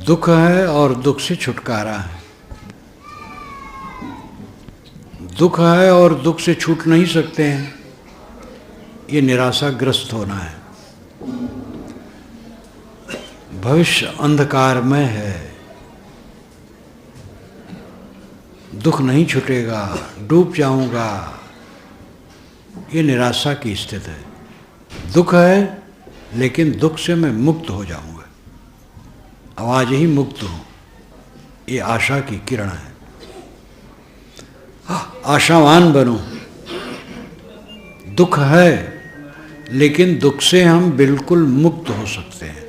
दुख है और दुख से छुटकारा है। दुख है और दुख से छूट नहीं सकते हैं, ये निराशाग्रस्त होना है। भविष्य अंधकारमय है, दुख नहीं छूटेगा, डूब जाऊंगा, ये निराशा की स्थिति है। दुख है लेकिन दुख से मैं मुक्त हो जाऊंगा, अब आज ही मुक्त हूं, ये आशा की किरण है। आशावान बनो। दुख है लेकिन दुख से हम बिल्कुल मुक्त हो सकते हैं।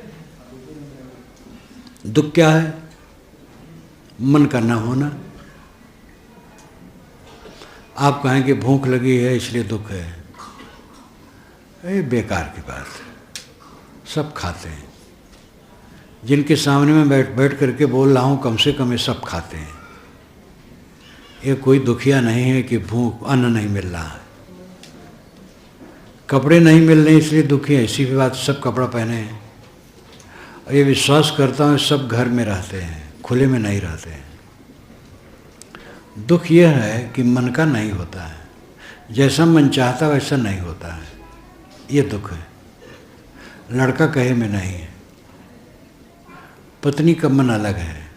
दुख क्या है? मन का ना होना। आप कहेंगे भूख लगी है इसलिए दुख है, ये बेकार की बात है। सब खाते हैं, जिनके सामने मैं बैठ करके बोल रहा हूँ कम से कम ये सब खाते हैं। ये कोई दुखिया नहीं है कि भूख अन्न नहीं मिल रहा है। कपड़े नहीं मिल रहे इसलिए दुखी है, ऐसी भी बात, सब कपड़ा पहने हैं। और ये विश्वास करता हूँ सब घर में रहते हैं, खुले में नहीं रहते हैं। दुख यह है कि मन का नहीं होता है, जैसा मन चाहता वैसा नहीं होता है, ये दुख है। लड़का कहे में नहीं है, पत्नी का मन अलग है,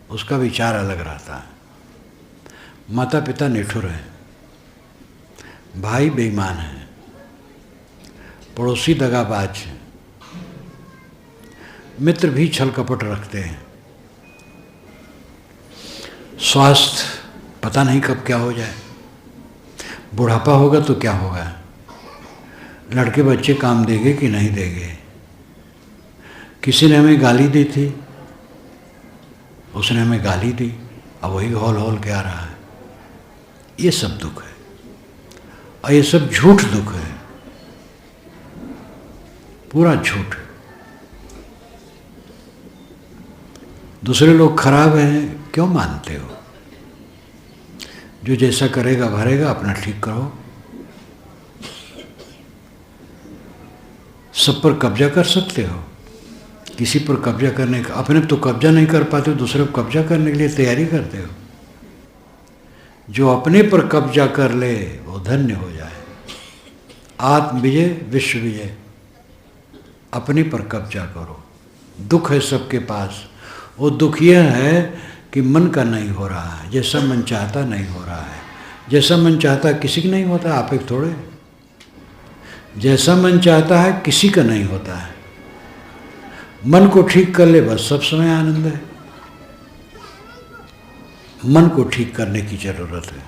उसका विचार अलग रहता है, माता पिता निठुर हैं, भाई बेईमान है, पड़ोसी दगाबाज हैं, मित्र भी छल कपट रखते हैं, स्वास्थ्य पता नहीं कब क्या हो जाए, बुढ़ापा होगा तो क्या होगा, लड़के बच्चे काम देंगे कि नहीं देंगे। किसी ने हमें गाली दी थी, उसने हमें गाली दी, अब वही हौल हौल के आ रहा है। ये सब दुख है और ये सब झूठ दुख है, पूरा झूठ। दूसरे लोग खराब हैं क्यों मानते हो? जो जैसा करेगा भरेगा, अपना ठीक करो। सब पर कब्जा कर सकते हो, किसी पर कब्जा करने का, अपने तो कब्जा नहीं कर पाते हो, दूसरे पर कब्जा करने के लिए तैयारी करते हो। जो अपने पर कब्जा कर ले वो धन्य हो जाए। आत्म विजय विश्व विजय। अपने पर कब्जा करो। दुख है सबके पास, वो दुख यह है कि मन का नहीं हो रहा है, जैसा मन चाहता नहीं हो रहा है। जैसा मन चाहता किसी का नहीं होता, आप एक थोड़े। जैसा मन चाहता है किसी का नहीं होता है। मन को ठीक कर ले बस, सब समय आनंद है। मन को ठीक करने की जरूरत है,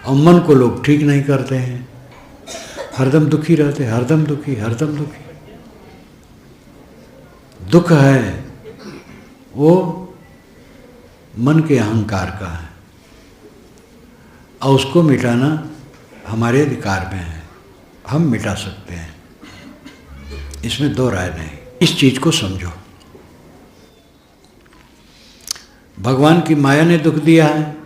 और मन को लोग ठीक नहीं करते हैं, हरदम दुखी रहते हैं, हरदम दुखी, हरदम दुखी। दुख है वो मन के अहंकार का है, और उसको मिटाना हमारे अधिकार में है, हम मिटा सकते हैं, इसमें दो राय नहीं। इस चीज को समझो। भगवान की माया ने दुख दिया है।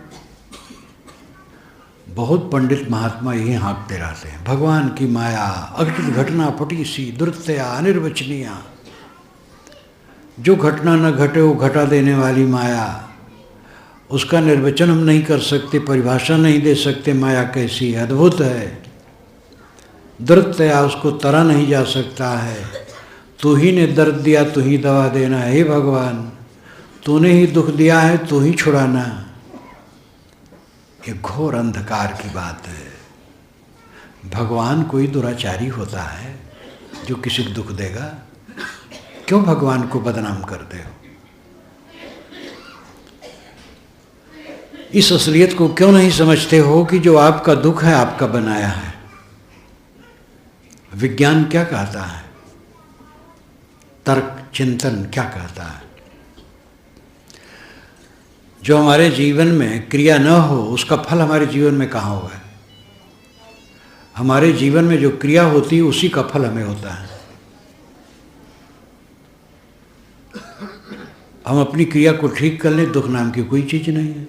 बहुत पंडित महात्मा यही हाँकते रहते हैं, भगवान की माया, अघटित घटना पटीसी दुर्तया अनिर्वचनीय। जो घटना न घटे वो घटा देने वाली माया, उसका निर्वचन हम नहीं कर सकते, परिभाषा नहीं दे सकते। माया कैसी है, अद्भुत है, दुर्तया, उसको तरा नहीं जा सकता है। तू ही ने दर्द दिया, तू ही दवा देना है। हे भगवान, तूने ही दुख दिया है, तू ही छुड़ाना। ये घोर अंधकार की बात है। भगवान कोई दुराचारी होता है जो किसी को दुख देगा? क्यों भगवान को बदनाम करते हो? इस असलियत को क्यों नहीं समझते हो कि जो आपका दुख है आपका बनाया है? विज्ञान क्या कहता है, तर्क चिंतन क्या कहता है? जो हमारे जीवन में क्रिया न हो उसका फल हमारे जीवन में कहाँ होगा? हमारे जीवन में जो क्रिया होती है उसी का फल हमें होता है। हम अपनी क्रिया को ठीक कर लें, दुख नाम की कोई चीज नहीं है।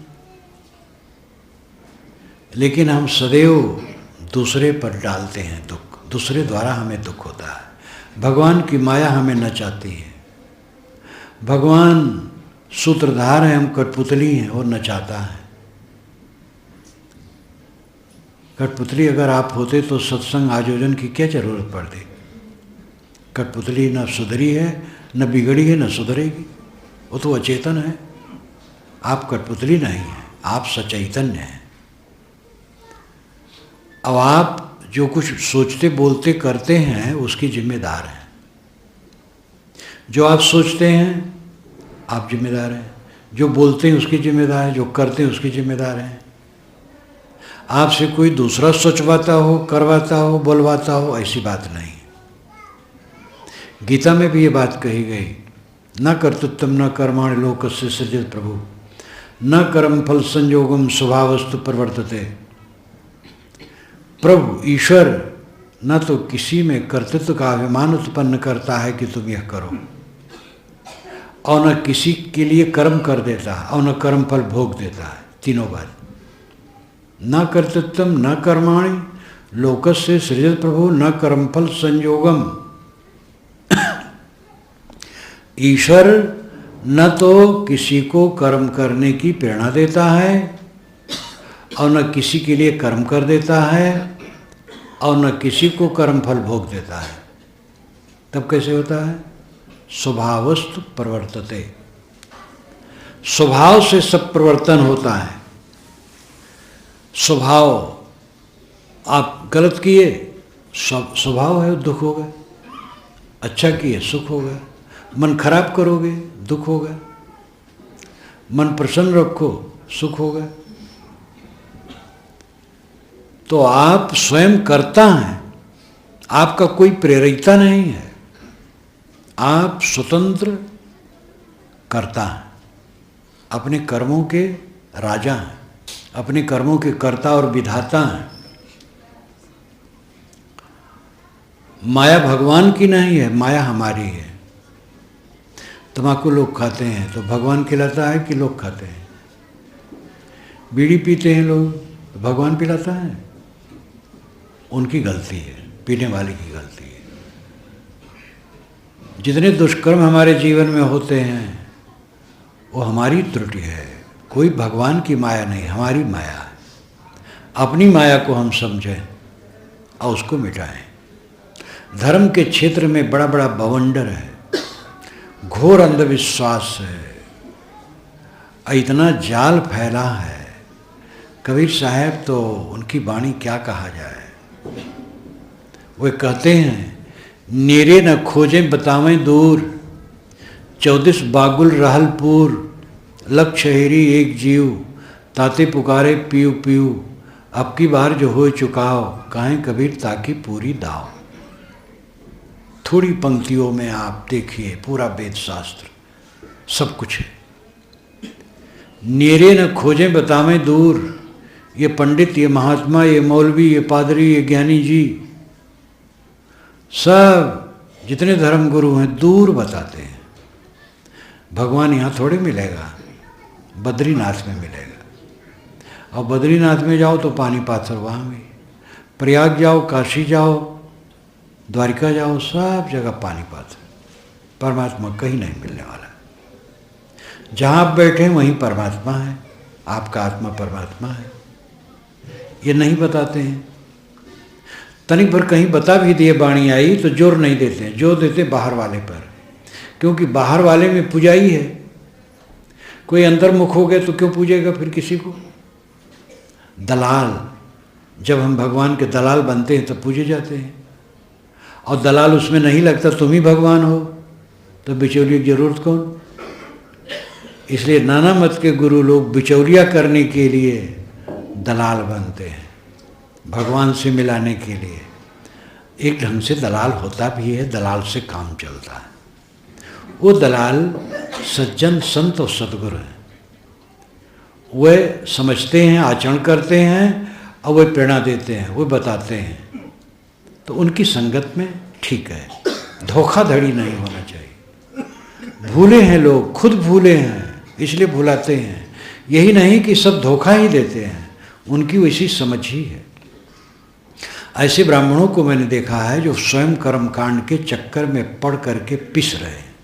लेकिन हम सदैव दूसरे पर डालते हैं दुख, दूसरे द्वारा हमें दुख होता है। भगवान की माया हमें न चाहती है। भगवान सूत्रधार है, हम कठपुतली हैं, और नचाता है। कठपुतली अगर आप होते तो सत्संग आयोजन की क्या जरूरत पड़ती। कठपुतली न सुधरी है, न बिगड़ी है, न सुधरेगी, वो तो अचेतन है। आप कठपुतली नहीं है, आप सचैतन्य हैं। अब आप जो कुछ सोचते बोलते करते हैं उसकी जिम्मेदार हैं। जो आप सोचते हैं आप जिम्मेदार हैं, जो बोलते हैं उसकी जिम्मेदार है, जो करते हैं उसकी जिम्मेदार हैं। आपसे कोई दूसरा सोचवाता हो, करवाता हो, बोलवाता हो, ऐसी बात नहीं। गीता में भी ये बात कही गई, न कर्तृत्वम न कर्माणि लोकस्य सृजति प्रभु न कर्म फल संयोगम स्वभावस्तु प्रवर्तते। प्रभु ईश्वर न तो किसी में कर्तृत्व का अभिमान उत्पन्न करता है कि तुम यह करो, और न किसी के लिए कर्म कर देता है, और न कर्म फल भोग देता है। तीनों बात, न कर्तृत्वम न कर्माणि लोकस्य सृजति प्रभु न कर्म फल संयोगम। ईश्वर न तो किसी को कर्म करने की प्रेरणा देता है, और न किसी के लिए कर्म कर देता है, और न किसी को कर्म फल भोग देता है। तब कैसे होता है? स्वभावस्तु प्रवर्तते। स्वभाव से सब प्रवर्तन होता है। स्वभाव, आप गलत किए स्वभाव है, दुख होगा। अच्छा किए सुख होगा। मन खराब करोगे दुख होगा। मन प्रसन्न रखो सुख होगा। तो आप स्वयं करता हैं, आपका कोई प्रेरिता नहीं है, आप स्वतंत्र कर्ता हैं, अपने कर्मों के राजा हैं, अपने कर्मों के कर्ता और विधाता हैं। माया भगवान की नहीं है, माया हमारी है। तम्बाकू लोग खाते हैं तो भगवान खिलाता है कि लोग खाते हैं? बीड़ी पीते हैं लोग तो भगवान पिलाता है? उनकी गलती है, पीने वाले की गलती है। जितने दुष्कर्म हमारे जीवन में होते हैं वो हमारी त्रुटि है, कोई भगवान की माया नहीं, हमारी माया है। अपनी माया को हम समझें और उसको मिटाएं। धर्म के क्षेत्र में बड़ा बड़ा बवंडर है, घोर अंधविश्वास है, इतना जाल फैला है। कबीर साहब तो उनकी वाणी क्या कहा जाए। वे कहते हैं, नेरे न खोजें बतावें दूर, 24 बागुल रहलपुर, लख शहरी एक जीव, ताते पुकारे पीऊ पीऊ, अब की बार जो हो चुकाओ, काहें कबीर ताकि पूरी दाव। थोड़ी पंक्तियों में आप देखिए पूरा वेद शास्त्र सब कुछ है। नेरे न खोजें बतावें दूर, ये पंडित, ये महात्मा, ये मौलवी, ये पादरी, ये ज्ञानी जी, सब जितने धर्म गुरु हैं दूर बताते हैं। भगवान यहाँ थोड़े मिलेगा, बद्रीनाथ में मिलेगा। और बद्रीनाथ में जाओ तो पानी पाथर वहाँ भी, प्रयाग जाओ, काशी जाओ, द्वारिका जाओ, सब जगह पानी पाथर। परमात्मा कहीं नहीं मिलने वाला। जहाँ आप बैठे वहीं परमात्मा है, आपका आत्मा परमात्मा है। ये नहीं बताते हैं। तनिक भर कहीं बता भी दिए वाणी आई तो जोर नहीं देते हैं, जोर देते बाहर वाले पर, क्योंकि बाहर वाले में पुजाई है। कोई अंतर्मुख हो गया तो क्यों पूजेगा फिर किसी को? दलाल, जब हम भगवान के दलाल बनते हैं तब पूजे जाते हैं। और दलाल उसमें नहीं लगता तुम ही भगवान हो तो बिचौलिए की जरूरत कौन? इसलिए नाना मत के गुरु लोग बिचौलिया करने के लिए दलाल बनते हैं, भगवान से मिलाने के लिए। एक ढंग से दलाल होता भी है, दलाल से काम चलता है। वो दलाल सज्जन संत और सदगुरु हैं। वे समझते हैं, आचरण करते हैं और वे प्रेरणा देते हैं, वे बताते हैं। तो उनकी संगत में ठीक है, धोखाधड़ी नहीं होना चाहिए। भूले हैं लोग, खुद भूले हैं इसलिए भुलाते हैं। यही नहीं कि सब धोखा ही देते हैं, उनकी वैसी समझ ही है। ऐसे ब्राह्मणों को मैंने देखा है जो स्वयं कर्मकांड के चक्कर में पड़ करके पिस रहे हैं।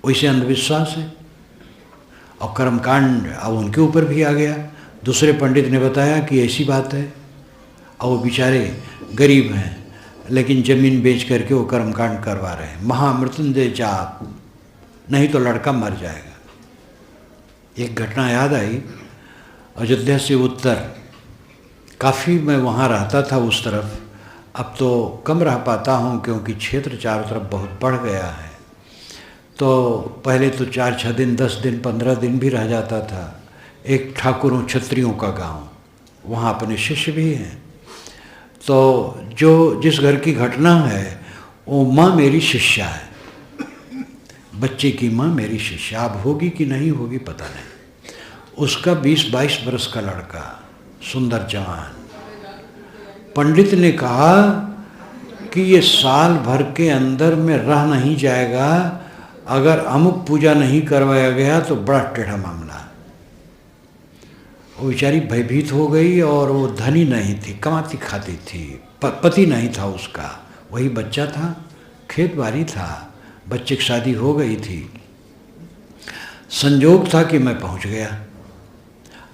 वैसे अंधविश्वास है। और कर्मकांड अब उनके ऊपर भी आ गया। दूसरे पंडित ने बताया कि ऐसी बात है, और वो बेचारे गरीब हैं लेकिन ज़मीन बेच करके वो कर्मकांड करवा रहे हैं। महामृत्युंजय जाप, नहीं तो लड़का मर जाएगा। एक घटना याद आई, अयोध्या से उत्तर, काफ़ी मैं वहाँ रहता था उस तरफ, अब तो कम रह पाता हूँ क्योंकि क्षेत्र चारों तरफ बहुत बढ़ गया है। तो पहले तो 4-6 दिन, 10 दिन, 15 दिन भी रह जाता था। एक ठाकुरों क्षत्रियों का गांव, वहाँ अपने शिष्य भी हैं। तो जो जिस घर की घटना है वो माँ मेरी शिष्या है, बच्चे की माँ मेरी शिष्या। अब होगी कि नहीं होगी पता नहीं। उसका 20-22 बरस का लड़का, सुंदर जवान। पंडित ने कहा कि ये साल भर के अंदर में रह नहीं जाएगा, अगर अमुक पूजा नहीं करवाया गया तो बड़ा टेढ़ा मामला। वो बेचारी भयभीत हो गई, और वो धनी नहीं थी, कमाती खाती थी, पति नहीं था उसका, वही बच्चा था, खेत बाड़ी था, बच्चे की शादी हो गई थी। संजोग था कि मैं पहुंच गया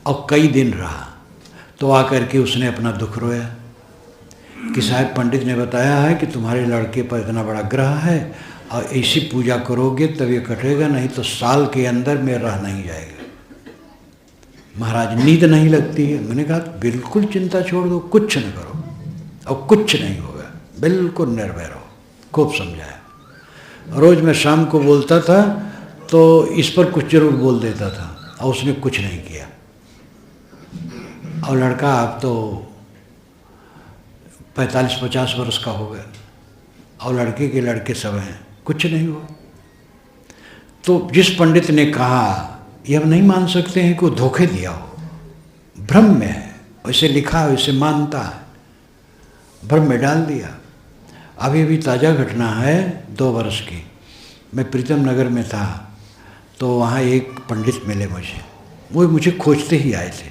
और कई दिन रहा। तो आकर के उसने अपना दुख रोया कि साहब पंडित ने बताया है कि तुम्हारे लड़के पर इतना बड़ा ग्रह है और ऐसी पूजा करोगे तब ये कटेगा, नहीं तो साल के अंदर में रह नहीं जाएगा। महाराज नींद नहीं लगती है। मैंने कहा बिल्कुल चिंता छोड़ दो, कुछ न करो और कुछ नहीं होगा, बिल्कुल निर्भय रहो। खूब समझाया। रोज़ मैं शाम को बोलता था तो इस पर कुछ जरूर बोल देता था, और उसने कुछ नहीं किया। और लड़का अब तो 45-50 वर्ष का हो गया, और लड़के के लड़के सब हैं, कुछ नहीं हुआ। तो जिस पंडित ने कहा ये हम नहीं मान सकते हैं कि वो धोखे दिया हो, भ्रम में है, वैसे लिखा है वैसे मानता है, भ्रम में डाल दिया। अभी भी ताज़ा घटना है 2 वर्ष की। मैं प्रीतम नगर में था तो वहाँ एक पंडित मिले मुझे, वो मुझे खोजते ही आए थे।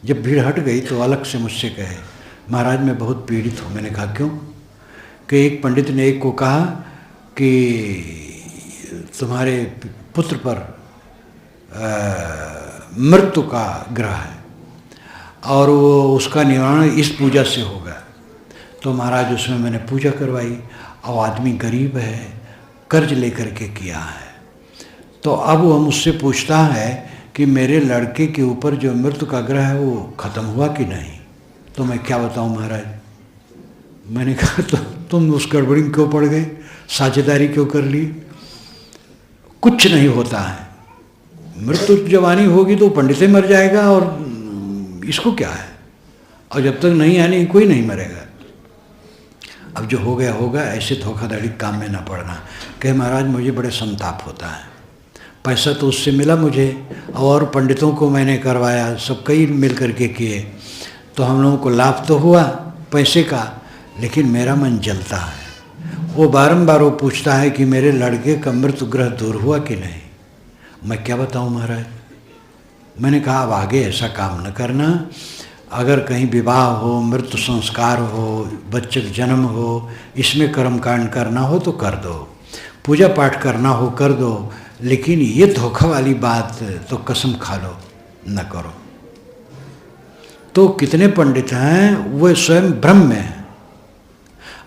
जब भीड़ हट गई तो अलग से मुझसे कहे महाराज मैं बहुत पीड़ित हूँ। मैंने कहा क्यों? कि एक पंडित ने एक को कहा कि तुम्हारे पुत्र पर मृत्यु का ग्रह है और वो उसका निवारण इस पूजा से होगा। तो महाराज उसमें मैंने पूजा करवाई, और आदमी गरीब है, कर्ज लेकर के किया है। तो अब वो मुझसे पूछता है कि मेरे लड़के के ऊपर जो मृत्यु का ग्रह है वो ख़त्म हुआ कि नहीं। तो मैं क्या बताऊं महाराज। मैंने कहा तो तुम उस गड़बड़ी में क्यों पड़ गए, साझेदारी क्यों कर ली? कुछ नहीं होता है। मृत्यु जवानी होगी तो पंडित ही मर जाएगा, और इसको क्या है, और जब तक नहीं आनी कोई नहीं मरेगा। अब जो हो गया होगा, ऐसे धोखाधड़ी काम में ना पड़ना। कहे महाराज मुझे बड़े संताप होता है, पैसा तो उससे मिला मुझे, और पंडितों को मैंने करवाया, सब कई मिल करके किए, तो हम लोगों को लाभ तो हुआ पैसे का, लेकिन मेरा मन जलता है। वो बारंबार वो पूछता है कि मेरे लड़के का मृत्यु ग्रह दूर हुआ कि नहीं। मैं क्या बताऊं महाराज। मैंने कहा अब आगे ऐसा काम न करना। अगर कहीं विवाह हो, मृत्यु संस्कार हो, बच्चे का जन्म हो, इसमें कर्मकांड करना हो तो कर दो, पूजा पाठ करना हो कर दो, लेकिन ये धोखा वाली बात तो कसम खा लो न करो। तो कितने पंडित हैं वो स्वयं भ्रम में हैं,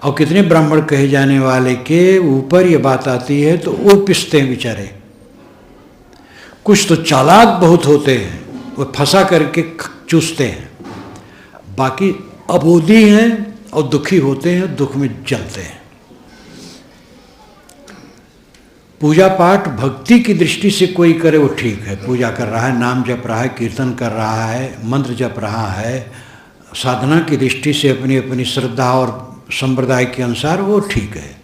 और कितने ब्राह्मण कहे जाने वाले के ऊपर ये बात आती है तो वो पिसते हैं बेचारे। कुछ तो चालाक बहुत होते हैं, वो फंसा करके चूसते हैं, बाकी अबोधी हैं और दुखी होते हैं, दुख में जलते हैं। पूजा पाठ भक्ति की दृष्टि से कोई करे वो ठीक है, पूजा कर रहा है, नाम जप रहा है, कीर्तन कर रहा है, मंत्र जप रहा है, साधना की दृष्टि से अपनी अपनी श्रद्धा और संप्रदाय के अनुसार वो ठीक है।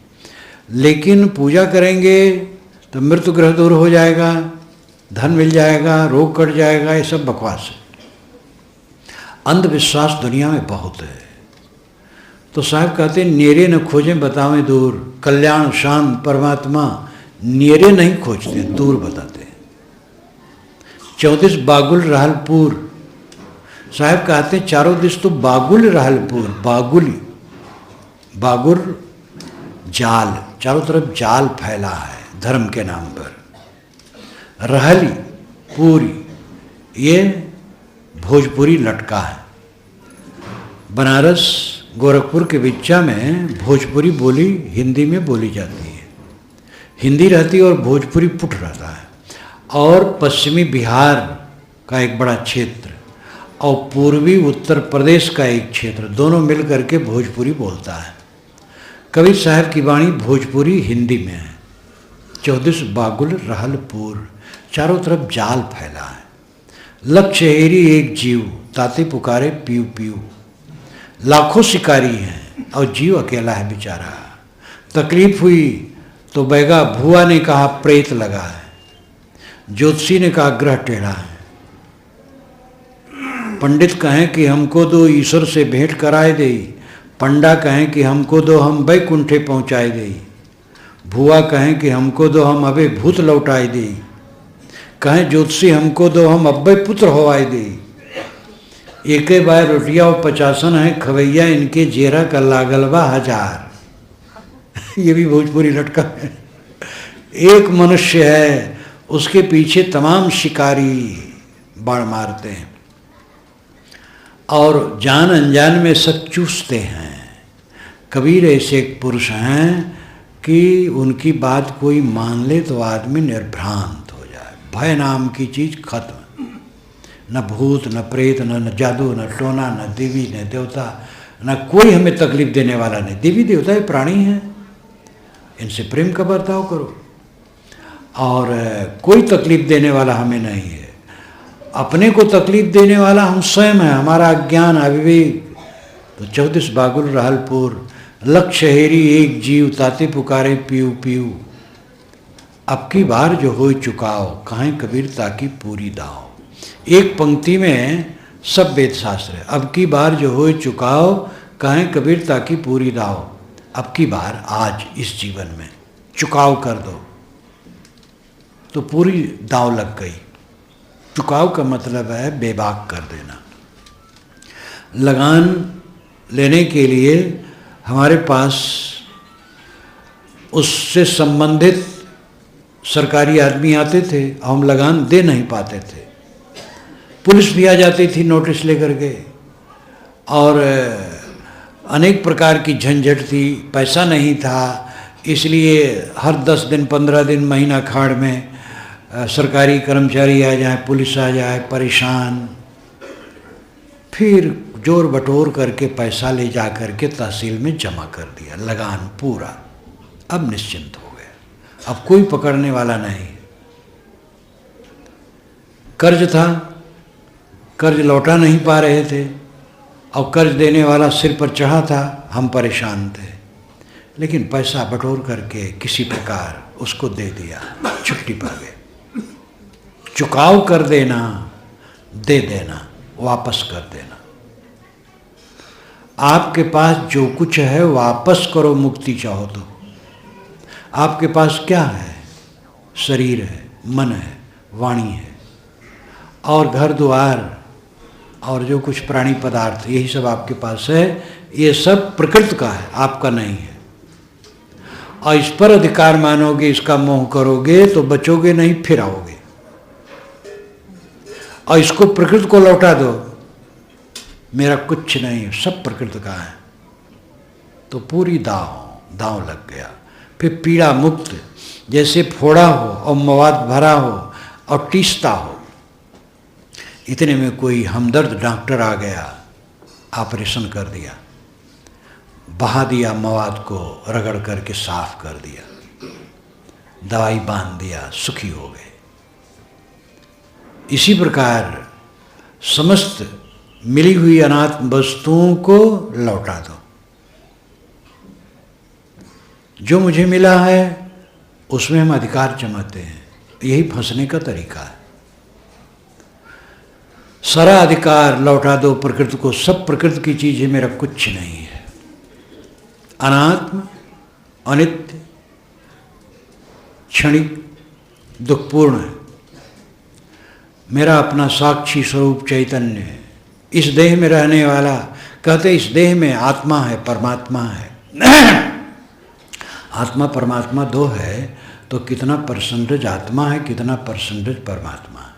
लेकिन पूजा करेंगे तो मृत्यु ग्रह दूर हो जाएगा, धन मिल जाएगा, रोग कट जाएगा, ये सब बकवास है। अंधविश्वास दुनिया में बहुत है। तो साहब कहते हैं नेरे न खोजें बतावें दूर, कल्याण शांत परमात्मा नेरे नहीं खोजते, दूर बताते हैं। 34 बागुल रहलपुर, साहब कहते हैं चारों दिश तो बागुल रहलपुर, बागुल जाल, चारों तरफ जाल फैला है, धर्म के नाम पर। रहली, पूरी, ये भोजपुरी लटका है। बनारस गोरखपुर के बिच्चा में भोजपुरी बोली हिंदी में बोली जाती है, हिंदी रहती है और भोजपुरी पुट रहता है। और पश्चिमी बिहार का एक बड़ा क्षेत्र और पूर्वी उत्तर प्रदेश का एक क्षेत्र, दोनों मिल करके भोजपुरी बोलता है। कबीर साहब की वाणी भोजपुरी हिंदी में है। 14 बागुल रहलपुर, चारों तरफ जाल फैला है। लक्ष्य हेरी एक जीव, ताते पुकारे पीऊ पीऊ। लाखों शिकारी हैं और जीव अकेला है बेचारा। तकलीफ हुई तो बैगा भुआ ने कहा प्रेत लगा है, ज्योतिषी ने कहा ग्रह टेढ़ा है, पंडित कहें कि हमको दो ईश्वर से भेंट कराए दे, पंडा कहें कि हमको दो हम बैकुंठे पहुँचाए दे, भुआ कहें कि हमको दो हम अबे भूत लौटाए दे, कहें ज्योतिषी हमको दो हम अब्बे पुत्र होवाए दे। एक बार रोटिया और 50 है, खवैया इनके जेरा का लागलवा 1000। ये भी भोजपुरी लटका है। एक मनुष्य है, उसके पीछे तमाम शिकारी बाण मारते हैं और जान अनजान में सब चूसते हैं। कबीर ऐसे एक पुरुष हैं कि उनकी बात कोई मान ले तो आदमी निर्भ्रांत हो जाए। भय नाम की चीज़ खत्म। न भूत, न प्रेत, न जादू, न टोना, न देवी, न देवता, न कोई हमें तकलीफ देने वाला नहीं। देवी देवता ये प्राणी हैं, इनसे प्रेम का बर्ताव करो। और कोई तकलीफ देने वाला हमें नहीं है। अपने को तकलीफ देने वाला हम स्वयं है, हमारा अज्ञान, अविवेक। तो 14 बागुल रहलपुर, लक्ष्य हेरी एक जीव, ताते पुकारे पीऊ पीऊ। अब की बार जो हो चुकाओ, कहें कबीर ताकि पूरी दाओ। एक पंक्ति में सब वेद शास्त्र है। अब की बार जो हो चुकाओ, कहें कबीर ताकि पूरी दाओ। अब की बार आज इस जीवन में चुकाव कर दो तो पूरी दाव लग गई। चुकाव का मतलब है बेबाक कर देना। लगान लेने के लिए हमारे पास उससे संबंधित सरकारी आदमी आते थे, हम लगान दे नहीं पाते थे। पुलिस भी आ जाती थी नोटिस लेकर के, और अनेक प्रकार की झंझट थी। पैसा नहीं था, इसलिए हर 10 दिन 15 दिन महीना खाड़ में सरकारी कर्मचारी आ जाए, पुलिस आ जाए, परेशान। फिर जोर बटोर करके पैसा ले जा करके तहसील में जमा कर दिया, लगान पूरा। अब निश्चिंत हो गया, अब कोई पकड़ने वाला नहीं। कर्ज था, कर्ज लौटा नहीं पा रहे थे और कर्ज देने वाला सिर पर चढ़ा था, हम परेशान थे। लेकिन पैसा बटोर करके किसी प्रकार उसको दे दिया, छुट्टी पा गए। चुकाव कर देना, दे देना, वापस कर देना। आपके पास जो कुछ है वापस करो, मुक्ति चाहो तो। आपके पास क्या है? शरीर है, मन है, वाणी है और घर द्वार और जो कुछ प्राणी पदार्थ, यही सब आपके पास है। ये सब प्रकृति का है, आपका नहीं है। और इस पर अधिकार मानोगे, इसका मोह करोगे तो बचोगे नहीं, फिर आओगे। और इसको प्रकृति को लौटा दो, मेरा कुछ नहीं, सब प्रकृति का है, तो पूरी दांव लग गया। फिर पीड़ा मुक्त, जैसे फोड़ा हो और मवाद भरा हो और टीसता हो। इतने में कोई हमदर्द डॉक्टर आ गया, ऑपरेशन कर दिया, बहा दिया, मवाद को रगड़ करके साफ कर दिया, दवाई बांध दिया, सुखी हो गए। इसी प्रकार समस्त मिली हुई अनात्म वस्तुओं को लौटा दो। जो मुझे मिला है उसमें हम अधिकार जमाते हैं, यही फंसने का तरीका है। सारा अधिकार लौटा दो प्रकृति को, सब प्रकृति की चीज है, मेरा कुछ नहीं है। अनात्म, अनित्य, क्षणिक, दुखपूर्ण है। मेरा अपना साक्षी स्वरूप चैतन्य है, इस देह में रहने वाला। कहते इस देह में आत्मा है, परमात्मा है। आत्मा परमात्मा दो है तो कितना परसेंटेज आत्मा है, कितना परसेंटेज परमात्मा है,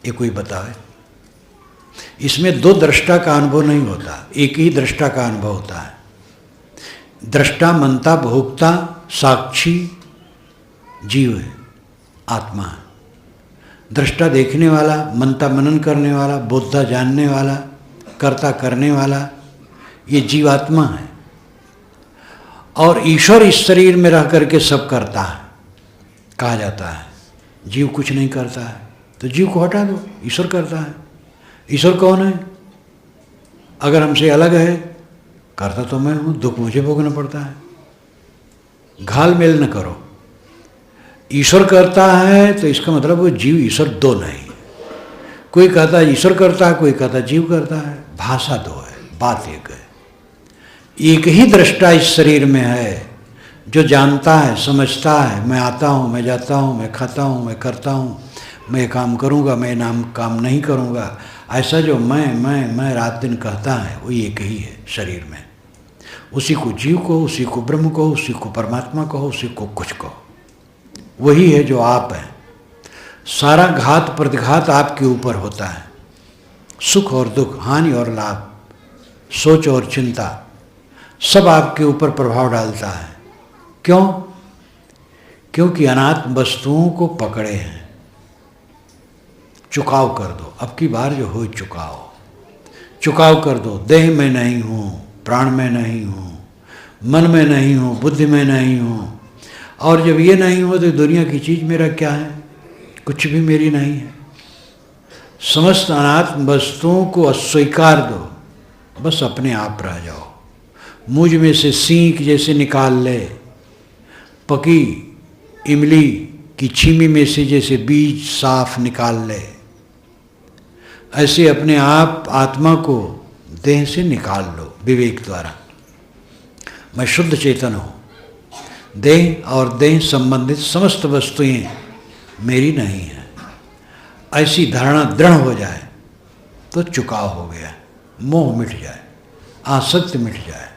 ये कोई बताए? इसमें दो दृष्टा का अनुभव नहीं होता, एक ही दृष्टा का अनुभव होता है। दृष्टा, मनता, भोक्ता, साक्षी जीव है, आत्मा है। दृष्टा देखने वाला, मनता मनन करने वाला, बोधा जानने वाला, कर्ता करने वाला, ये जीवात्मा है। और ईश्वर इस शरीर में रह करके सब करता है, कहा जाता है। जीव कुछ नहीं करता है, तो जीव को हटा दो, ईश्वर करता है। ईश्वर कौन है? अगर हमसे अलग है, करता तो मैं हूँ, दुख मुझे भोगना पड़ता है। घाल मेल न करो। ईश्वर करता है तो इसका मतलब वो जीव ईश्वर दो नहीं। कोई कहता है ईश्वर करता है, कोई कहता है जीव करता है। भाषा दो है, बात एक है। एक ही दृष्टा इस शरीर में है जो जानता है, समझता है, मैं आता हूँ, मैं जाता हूँ, मैं खाता हूँ, मैं करता हूँ, मैं काम करूँगा, मैं काम नहीं करूँगा। ऐसा जो मैं रात दिन कहता है, वो एक ही है शरीर में। उसी को जीव कहो, उसी को ब्रह्म कहो, उसी को परमात्मा कहो, उसी को कुछ कहो। वही है जो आप है। सारा घात प्रतिघात आपके ऊपर होता है। सुख और दुख, हानि और लाभ, सोच और चिंता, सब आपके ऊपर प्रभाव डालता है। क्यों? क्योंकि अनात्म वस्तुओं को पकड़े हैं। चुकाव कर दो, अब की बार जो हो चुकाव कर दो। देह में नहीं हूँ, प्राण में नहीं हूँ, मन में नहीं हूँ, बुद्धि में नहीं हूँ। और जब ये नहीं हो तो दुनिया की चीज़ मेरा क्या है? कुछ भी मेरी नहीं है। समस्त अनात्म वस्तुओं को अस्वीकार दो, बस अपने आप रह जाओ। मुझ में से सींक जैसे निकाल ले, पकी इमली की छीमी में से जैसे बीज साफ निकाल ले, ऐसे अपने आप आत्मा को देह से निकाल लो विवेक द्वारा। मैं शुद्ध चेतन हूँ। देह और देह संबंधित समस्त वस्तुएं मेरी नहीं है, ऐसी धारणा दृढ़ हो जाए तो चुकाव हो गया। मोह मिट जाए, आसक्ति मिट जाए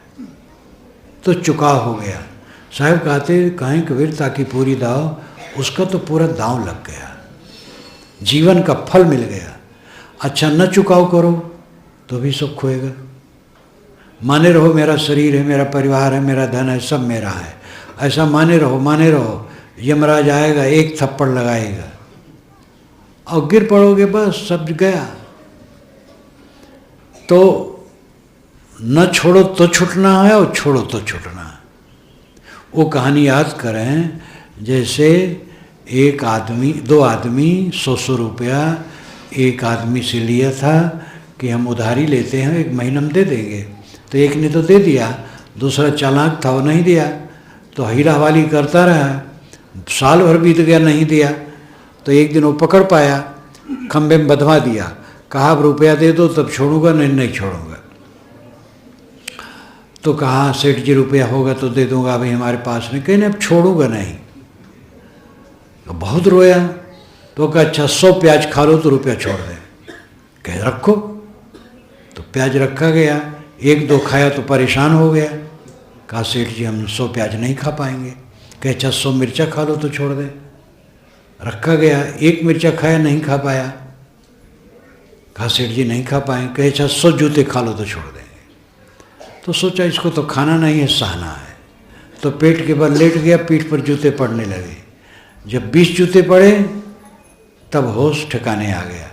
तो चुकाव हो गया। साहब कहते कहें कबीर ताकि पूरी दाव, उसका तो पूरा दांव लग गया, जीवन का फल मिल गया। अच्छा न चुकाव करो तो भी सब खोएगा। माने रहो मेरा शरीर है, मेरा परिवार है, मेरा धन है, सब मेरा है, ऐसा माने रहो। यमराज आएगा, एक थप्पड़ लगाएगा और गिर पड़ोगे, बस सब गया। तो न छोड़ो तो छूटना है और छोड़ो तो छूटना है। वो कहानी याद करें, जैसे दो आदमी 100 रुपया एक आदमी से लिया था कि हम उधारी लेते हैं, 1 महीना में दे देंगे। तो एक ने तो दे दिया, दूसरा चालाक था, वो नहीं दिया। तो हीरा हवाली करता रहा, साल भर बीत गया, नहीं दिया। तो एक दिन वो पकड़ पाया, खंबे में बंधवा दिया, कहा अब रुपया दे दो तब छोड़ूंगा, नहीं छोड़ूंगा। तो कहा सेठ जी रुपया होगा तो दे दूंगा, अभी हमारे पास नहीं। कहीं अब छोड़ूंगा नहीं। तो बहुत रोया। तो कहा अच्छा 100 प्याज खा लो तो रुपया छोड़ दे। कह रखो। तो प्याज रखा गया, 1-2 खाया तो परेशान हो गया। कहा सेठ जी हम 100 प्याज नहीं खा पाएंगे। कहे अच्छा 100 मिर्चा खा लो तो छोड़ दे। रखा गया, 1 मिर्चा खाया, नहीं खा पाया। कहा सेठ जी नहीं खा पाएंगे। कहे अच्छा 100 जूते खा लो तो छोड़ देंगे। तो सोचा इसको तो खाना नहीं है, सहना है। तो पेट के बल लेट गया, पीठ पर जूते पड़ने लगे। जब 20 जूते पड़े तब होश ठिकाने आ गया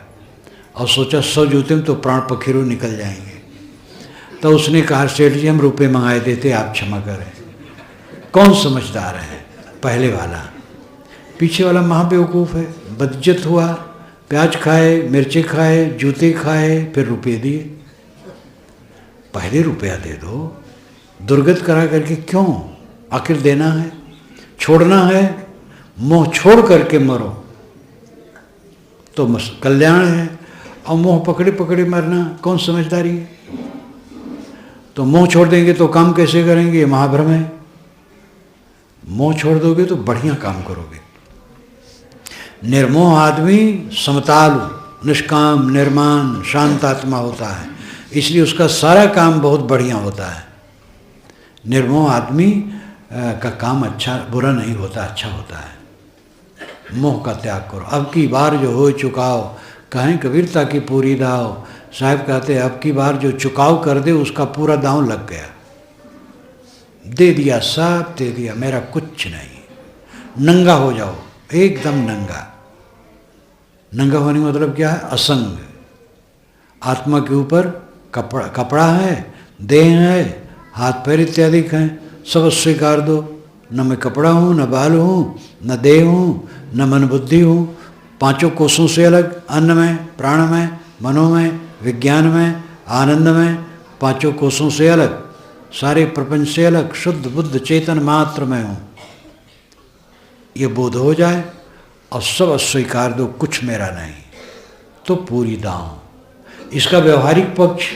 और सोचा 100 जूते में तो प्राण पखेरु निकल जाएंगे। तो उसने कहा सेठ जी हम रुपये मंगाए देते, आप क्षमा करें। कौन समझदार है? पहले वाला। पीछे वाला महाबेवकूफ़ है। बदइज्जत हुआ, प्याज खाए, मिर्ची खाए, जूते खाए, फिर रुपये दिए। पहले रुपया दे दो, दुर्गत करा करके क्यों? आखिर देना है, छोड़ना है। मोह छोड़ करके मरो तो कल्याण है। और मोह पकड़े पकड़े मरना कौन समझदारी है? तो मोह छोड़ देंगे तो काम कैसे करेंगे? ये महाभ्रम है। मोह छोड़ दोगे तो बढ़िया काम करोगे। निर्मोह आदमी समतालु, निष्काम, निर्माण, शांत आत्मा होता है, इसलिए उसका सारा काम बहुत बढ़िया होता है। निर्मोह आदमी का काम अच्छा बुरा नहीं होता, अच्छा होता है। मोह का त्याग करो। अब की बार जो हो चुकाओ, कहें कबीरता की पूरी दाव। साहब कहते हैं अब की बार जो चुकाव कर दे उसका पूरा दांव लग गया, दे दिया, सब दे दिया, मेरा कुछ नहीं। नंगा हो जाओ, एकदम नंगा। नंगा होने का मतलब क्या है? असंग। आत्मा के ऊपर कपड़ा है, देह है, हाथ पैर इत्यादि हैं, सब स्वीकार दो। न मैं कपड़ा हूँ, न बाल हूँ, न देह हूँ, न मन बुद्धि हूँ। पांचों कोषों से अलग, अन्न में, प्राण में, मनो में, विज्ञान में, आनंद में, पांचों कोषों से अलग, सारे प्रपंच से अलग, शुद्ध बुद्ध चेतन मात्र में हूँ। ये बोध हो जाए और सब अस्वीकार दो, कुछ मेरा नहीं, तो पूरी दांव। इसका व्यवहारिक पक्ष,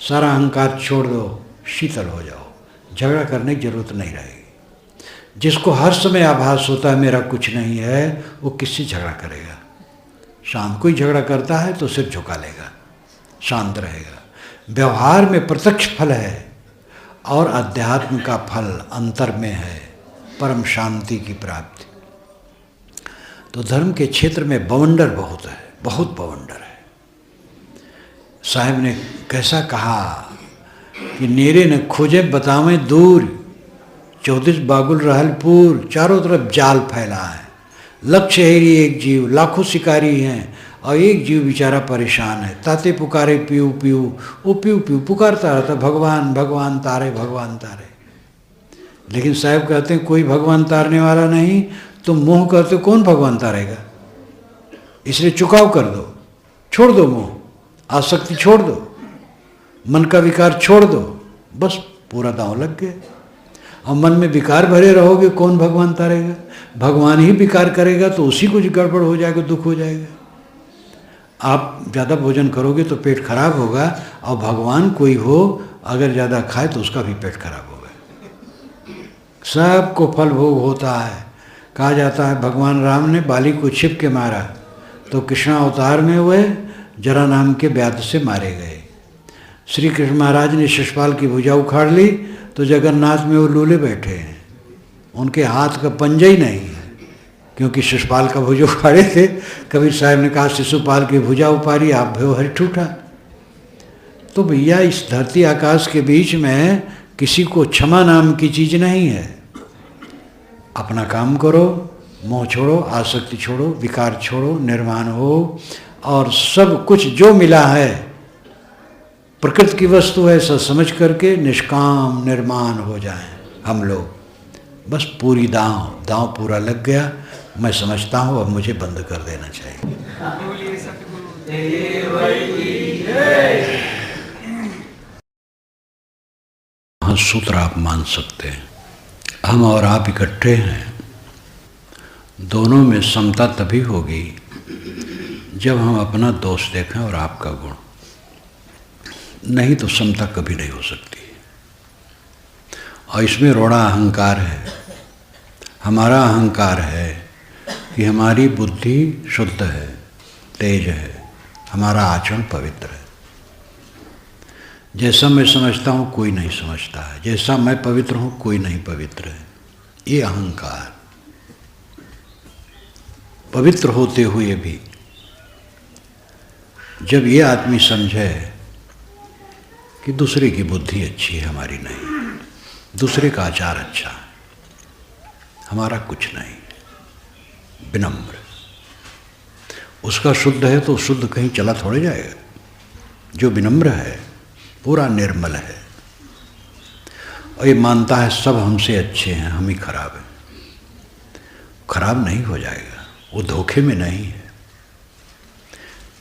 सारा अहंकार छोड़ दो, शीतल हो जाओ, झगड़ा करने की जरूरत नहीं रहेगी। जिसको हर समय आभास होता है मेरा कुछ नहीं है, वो किससे झगड़ा करेगा? शांत। कोई झगड़ा करता है तो सिर झुका लेगा, शांत रहेगा। व्यवहार में प्रत्यक्ष फल है और अध्यात्म का फल अंतर में है, परम शांति की प्राप्ति। तो धर्म के क्षेत्र में बवंडर बहुत है, बहुत बवंडर है। साहब ने कैसा कहा कि नेरे न खोजे बतावें दूर, 34 बागुल रहलपुर, चारों तरफ जाल फैला है। लक्ष्य है ही एक जीव, लाखों शिकारी हैं और एक जीव बेचारा परेशान है। ताते पुकारे पीऊ पीऊ, वो पीऊ पीऊ पुकारता रहता, भगवान भगवान तारे, भगवान तारे। लेकिन साहब कहते हैं कोई भगवान तारने वाला नहीं, तो मोह करते कौन भगवान तारेगा? इसलिए चुकाव कर दो, छोड़ दो मोह, आसक्ति छोड़ दो, मन का विकार छोड़ दो, बस पूरा दांव लग गया। और मन में विकार भरे रहोगे, कौन भगवान तारेगा? भगवान ही विकार करेगा तो उसी को गड़बड़ हो जाएगा, दुख हो जाएगा। आप ज़्यादा भोजन करोगे तो पेट खराब होगा, और भगवान कोई हो अगर ज़्यादा खाए तो उसका भी पेट खराब होगा। सबको फल भोग होता है। कहा जाता है भगवान राम ने बाली को छिप के मारा तो कृष्ण अवतार में वह जरा नाम के व्याध से मारे गए। श्री कृष्ण महाराज ने शिशुपाल की भुजा उखाड़ ली तो जगन्नाथ में वो लूले बैठे हैं, उनके हाथ का पंजा ही नहीं है, क्योंकि शिशुपाल का भुजा उखाड़े थे। कबीर साहब ने कहा शिशुपाल की भुजा उपाड़ी, आप भयो हरि ठूठा। तो भैया इस धरती आकाश के बीच में किसी को क्षमा नाम की चीज़ नहीं है। अपना काम करो, मोह छोड़ो, आसक्ति छोड़ो, विकार छोड़ो, निर्वाण हो, और सब कुछ जो मिला है प्रकृति की वस्तु है, सब समझ करके निष्काम निर्माण हो जाएं हम लोग। बस पूरी दांव पूरा लग गया। मैं समझता हूँ अब मुझे बंद कर देना चाहिए। हाँ, सूत्र आप मान सकते हैं। हम और आप इकट्ठे हैं, दोनों में समता तभी होगी जब हम अपना दोष देखें और आपका गुण, नहीं तो समता कभी नहीं हो सकती। और इसमें रोड़ा अहंकार है। हमारा अहंकार है कि हमारी बुद्धि शुद्ध है, तेज है, हमारा आचरण पवित्र है। जैसा मैं समझता हूँ कोई नहीं समझता है, जैसा मैं पवित्र हूँ कोई नहीं पवित्र है। ये अहंकार। पवित्र होते हुए भी जब ये आदमी समझे कि दूसरे की बुद्धि अच्छी है, हमारी नहीं, दूसरे का आचार अच्छा है, हमारा कुछ नहीं, विनम्र, उसका शुद्ध है तो शुद्ध कहीं चला थोड़े जाएगा। जो विनम्र है, पूरा निर्मल है, और ये मानता है सब हमसे अच्छे हैं, हम ही खराब हैं, खराब नहीं हो जाएगा, वो धोखे में नहीं है।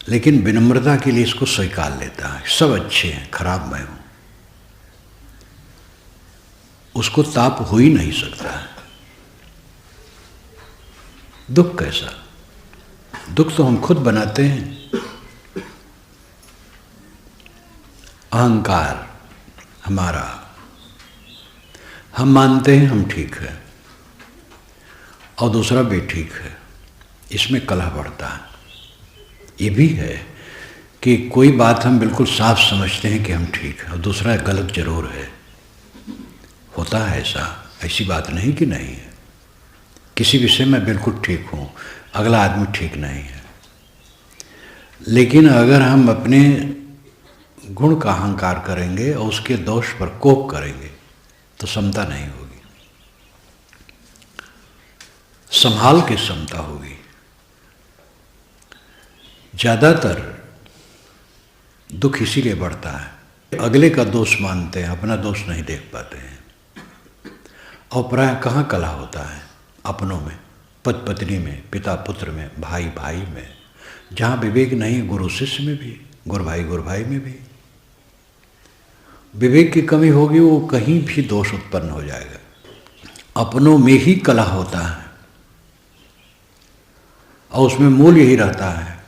लेकिन विनम्रता के लिए इसको स्वीकार लेता है, सब अच्छे हैं, खराब मैं हूं। उसको ताप हो ही नहीं सकता है। दुख कैसा? दुख तो हम खुद बनाते हैं। अहंकार हमारा, हम मानते हैं हम ठीक है और दूसरा बेठीक है, इसमें कलह बढ़ता है। ये भी है कि कोई बात हम बिल्कुल साफ समझते हैं कि हम ठीक है और दूसरा गलत जरूर है, होता है ऐसा। ऐसी बात नहीं कि नहीं है। किसी विषय में बिल्कुल ठीक हूँ, अगला आदमी ठीक नहीं है। लेकिन अगर हम अपने गुण का अहंकार करेंगे और उसके दोष पर कोप करेंगे तो समता नहीं होगी। संभाल के समता होगी। ज़्यादातर दुख इसीलिए बढ़ता है, अगले का दोष मानते हैं, अपना दोष नहीं देख पाते हैं। और प्राय कहाँ कला होता है? अपनों में, पति पत्नी में, पिता पुत्र में, भाई भाई में। जहाँ विवेक नहीं, गुरु शिष्य में भी, गुरु भाई में भी विवेक की कमी होगी, वो कहीं भी दोष उत्पन्न हो जाएगा। अपनों में ही कला होता है और उसमें मूल यही रहता है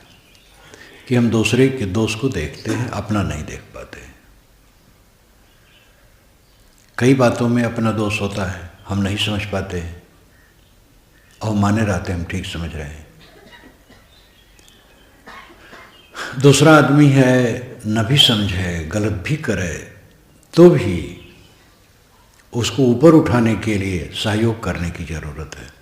कि हम दूसरे के दोष को देखते हैं, अपना नहीं देख पाते। कई बातों में अपना दोष होता है, हम नहीं समझ पाते हैं और माने रहते हम ठीक समझ रहे हैं। दूसरा आदमी है, न भी समझे, गलत भी करे, तो भी उसको ऊपर उठाने के लिए सहयोग करने की जरूरत है।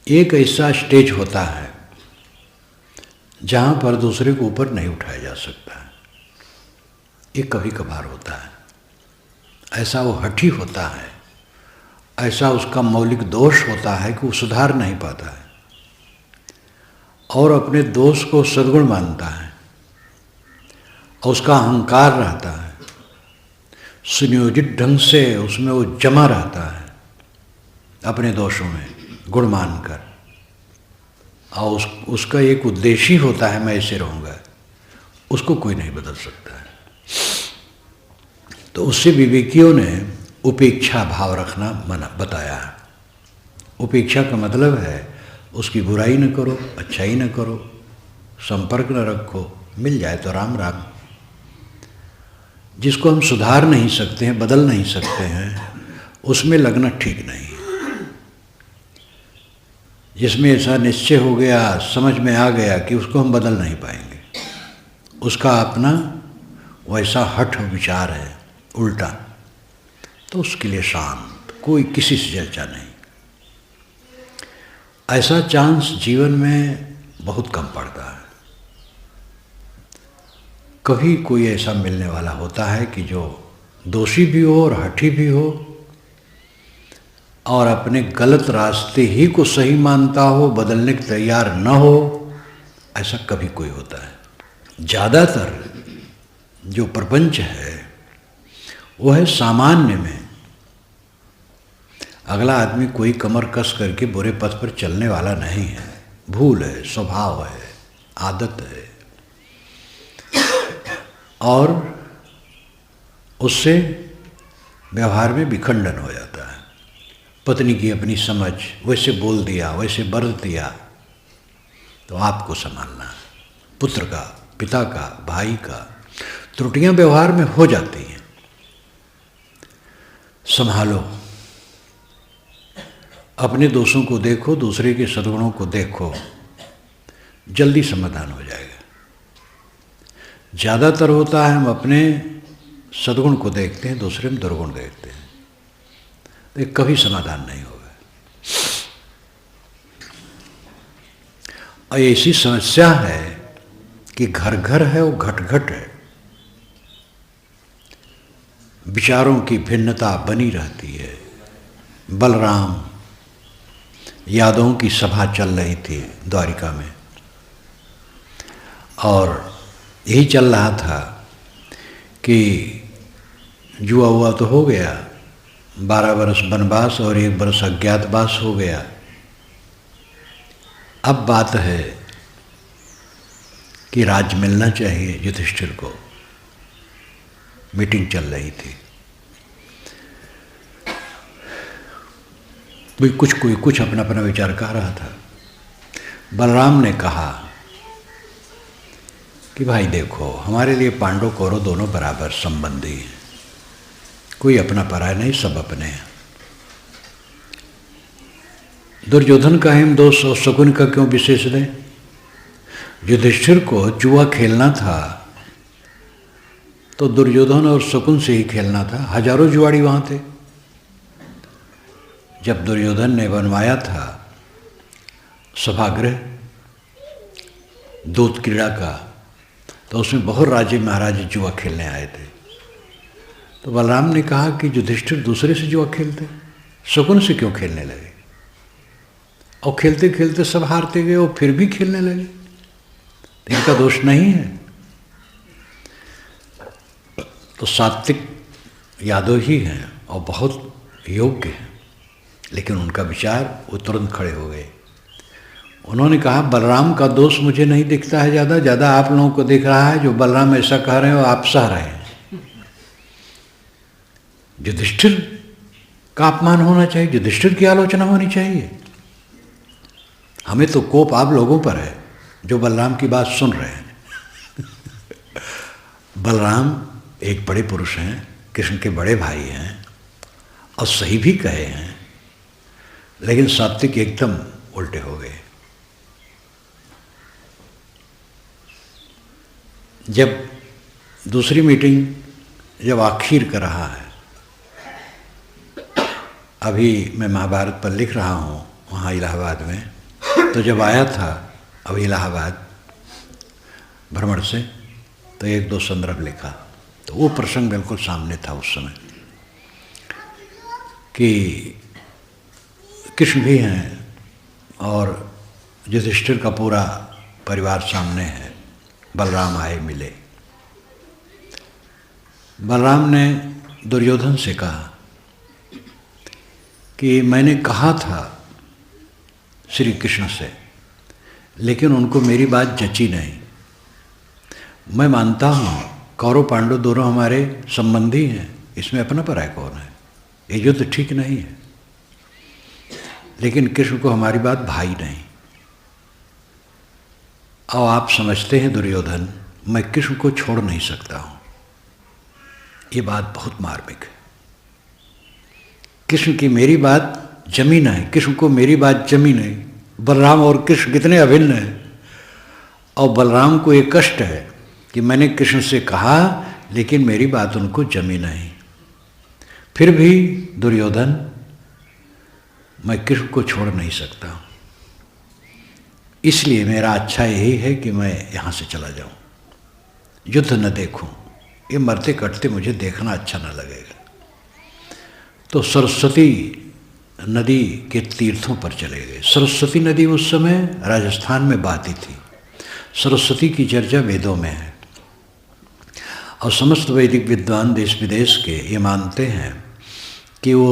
एक ऐसा स्टेज होता है जहाँ पर दूसरे को ऊपर नहीं उठाया जा सकता है। ये कभी कभार होता है, ऐसा वो हठी होता है, ऐसा उसका मौलिक दोष होता है कि वो सुधार नहीं पाता है और अपने दोष को सद्गुण मानता है और उसका अहंकार रहता है, सुनियोजित ढंग से उसमें वो जमा रहता है अपने दोषों में गुण मानकर, और उसका एक उद्देश्य होता है मैं ऐसे रहूँगा, उसको कोई नहीं बदल सकता है। तो उससे विवेकियों ने उपेक्षा भाव रखना मना बताया है। उपेक्षा का मतलब है उसकी बुराई न करो, अच्छाई न करो, संपर्क न रखो, मिल जाए तो राम राम। जिसको हम सुधार नहीं सकते हैं, बदल नहीं सकते हैं, उसमें लगना ठीक नहीं। जिसमें ऐसा निश्चय हो गया, समझ में आ गया कि उसको हम बदल नहीं पाएंगे, उसका अपना वैसा हठ विचार है उल्टा, तो उसके लिए शांत, कोई किसी से चर्चा नहीं। ऐसा चांस जीवन में बहुत कम पड़ता है। कभी कोई ऐसा मिलने वाला होता है कि जो दोषी भी हो और हठी भी हो और अपने गलत रास्ते ही को सही मानता हो, बदलने के तैयार न हो, ऐसा कभी कोई होता है। ज़्यादातर जो प्रपंच है वो है सामान्य में। अगला आदमी कोई कमर कस करके बुरे पथ पर चलने वाला नहीं है, भूल है, स्वभाव है, आदत है, और उससे व्यवहार में विखंडन हो जाता है। पत्नी की अपनी समझ, वैसे बोल दिया, वैसे बरत दिया, तो आपको संभालना है। पुत्र का, पिता का, भाई का त्रुटियां व्यवहार में हो जाती हैं, संभालो। अपने दोषों को देखो, दूसरे के सद्गुणों को देखो, जल्दी समाधान हो जाएगा। ज़्यादातर होता है हम अपने सद्गुण को देखते हैं, दूसरे में दुर्गुण देखते हैं, तो कभी समाधान नहीं होगा। और ऐसी समस्या है कि घर घर है और घट घट है, विचारों की भिन्नता बनी रहती है। बलराम यादवों की सभा चल रही थी द्वारिका में, और यही चल रहा था कि जुआ हुआ तो हो गया, 12 वर्ष वनवास और 1 वर्ष अज्ञातवास हो गया। अब बात है कि राज्य मिलना चाहिए युधिष्ठिर को। मीटिंग चल रही थी, कोई कुछ अपना अपना विचार कह रहा था। बलराम ने कहा कि भाई देखो, हमारे लिए पांडव कौरव दोनों बराबर संबंधी हैं, कोई अपना पराया नहीं, सब अपने हैं। दुर्योधन का हिम दोष और शकुन का क्यों विशेष दें? युधिष्ठिर को जुआ खेलना था तो दुर्योधन और शकुन से ही खेलना था। हजारों जुआड़ी वहाँ थे। जब दुर्योधन ने बनवाया था सभागृह दूत क्रीड़ा का, तो उसमें बहुत राजे महाराजे जुआ खेलने आए थे। तो बलराम ने कहा कि युधिष्ठिर दूसरे से जुआ खेलते, शकुन से क्यों खेलने लगे? और खेलते खेलते सब हारते गए और फिर भी खेलने लगे, तो इनका दोष नहीं है। तो सात्विक यादव ही हैं और बहुत योग्य हैं, लेकिन उनका विचार वो तुरंत खड़े हो गए। उन्होंने कहा बलराम का दोष मुझे नहीं दिखता है, ज़्यादा आप लोगों को दिख रहा है। जो बलराम ऐसा कह रहे हैं वो आप सह रहे हैं। युधिष्ठिर का अपमान होना चाहिए, युधिष्ठिर की आलोचना होनी चाहिए। हमें तो कोप आप लोगों पर है जो बलराम की बात सुन रहे हैं। बलराम एक बड़े पुरुष हैं, कृष्ण के बड़े भाई हैं और सही भी कहे हैं, लेकिन सात्विक एकदम उल्टे हो गए। जब दूसरी मीटिंग जब आखिर कर रहा है, अभी मैं महाभारत पर लिख रहा हूँ वहाँ इलाहाबाद में, तो जब आया था अभी इलाहाबाद भ्रमण से, तो एक दो संदर्भ लिखा, तो वो प्रसंग बिल्कुल सामने था उस समय कि कृष्ण भी हैं और युधिष्ठिर का पूरा परिवार सामने है। बलराम आए मिले। बलराम ने दुर्योधन से कहा कि मैंने कहा था श्री कृष्ण से, लेकिन उनको मेरी बात जची नहीं। मैं मानता हूँ कौरव पांडव दोनों हमारे संबंधी हैं, इसमें अपना पराय कौन है? ये युद्ध ठीक नहीं है, लेकिन कृष्ण को हमारी बात भाई नहीं। और आप समझते हैं दुर्योधन, मैं कृष्ण को छोड़ नहीं सकता हूँ। ये बात बहुत मार्मिक है। कृष्ण की मेरी बात जमी नहीं, कृष्ण को मेरी बात जमी नहीं। बलराम और कृष्ण कितने अभिन्न हैं, और बलराम को एक कष्ट है कि मैंने कृष्ण से कहा लेकिन मेरी बात उनको जमी नहीं। फिर भी दुर्योधन, मैं कृष्ण को छोड़ नहीं सकता, इसलिए मेरा अच्छा यही है कि मैं यहाँ से चला जाऊँ, युद्ध न देखूँ। ये मरते कटते मुझे देखना अच्छा न लगेगा। तो सरस्वती नदी के तीर्थों पर चले गए। सरस्वती नदी उस समय राजस्थान में बहती थी। सरस्वती की चर्चा वेदों में है और समस्त वैदिक विद्वान देश विदेश के ये मानते हैं कि वो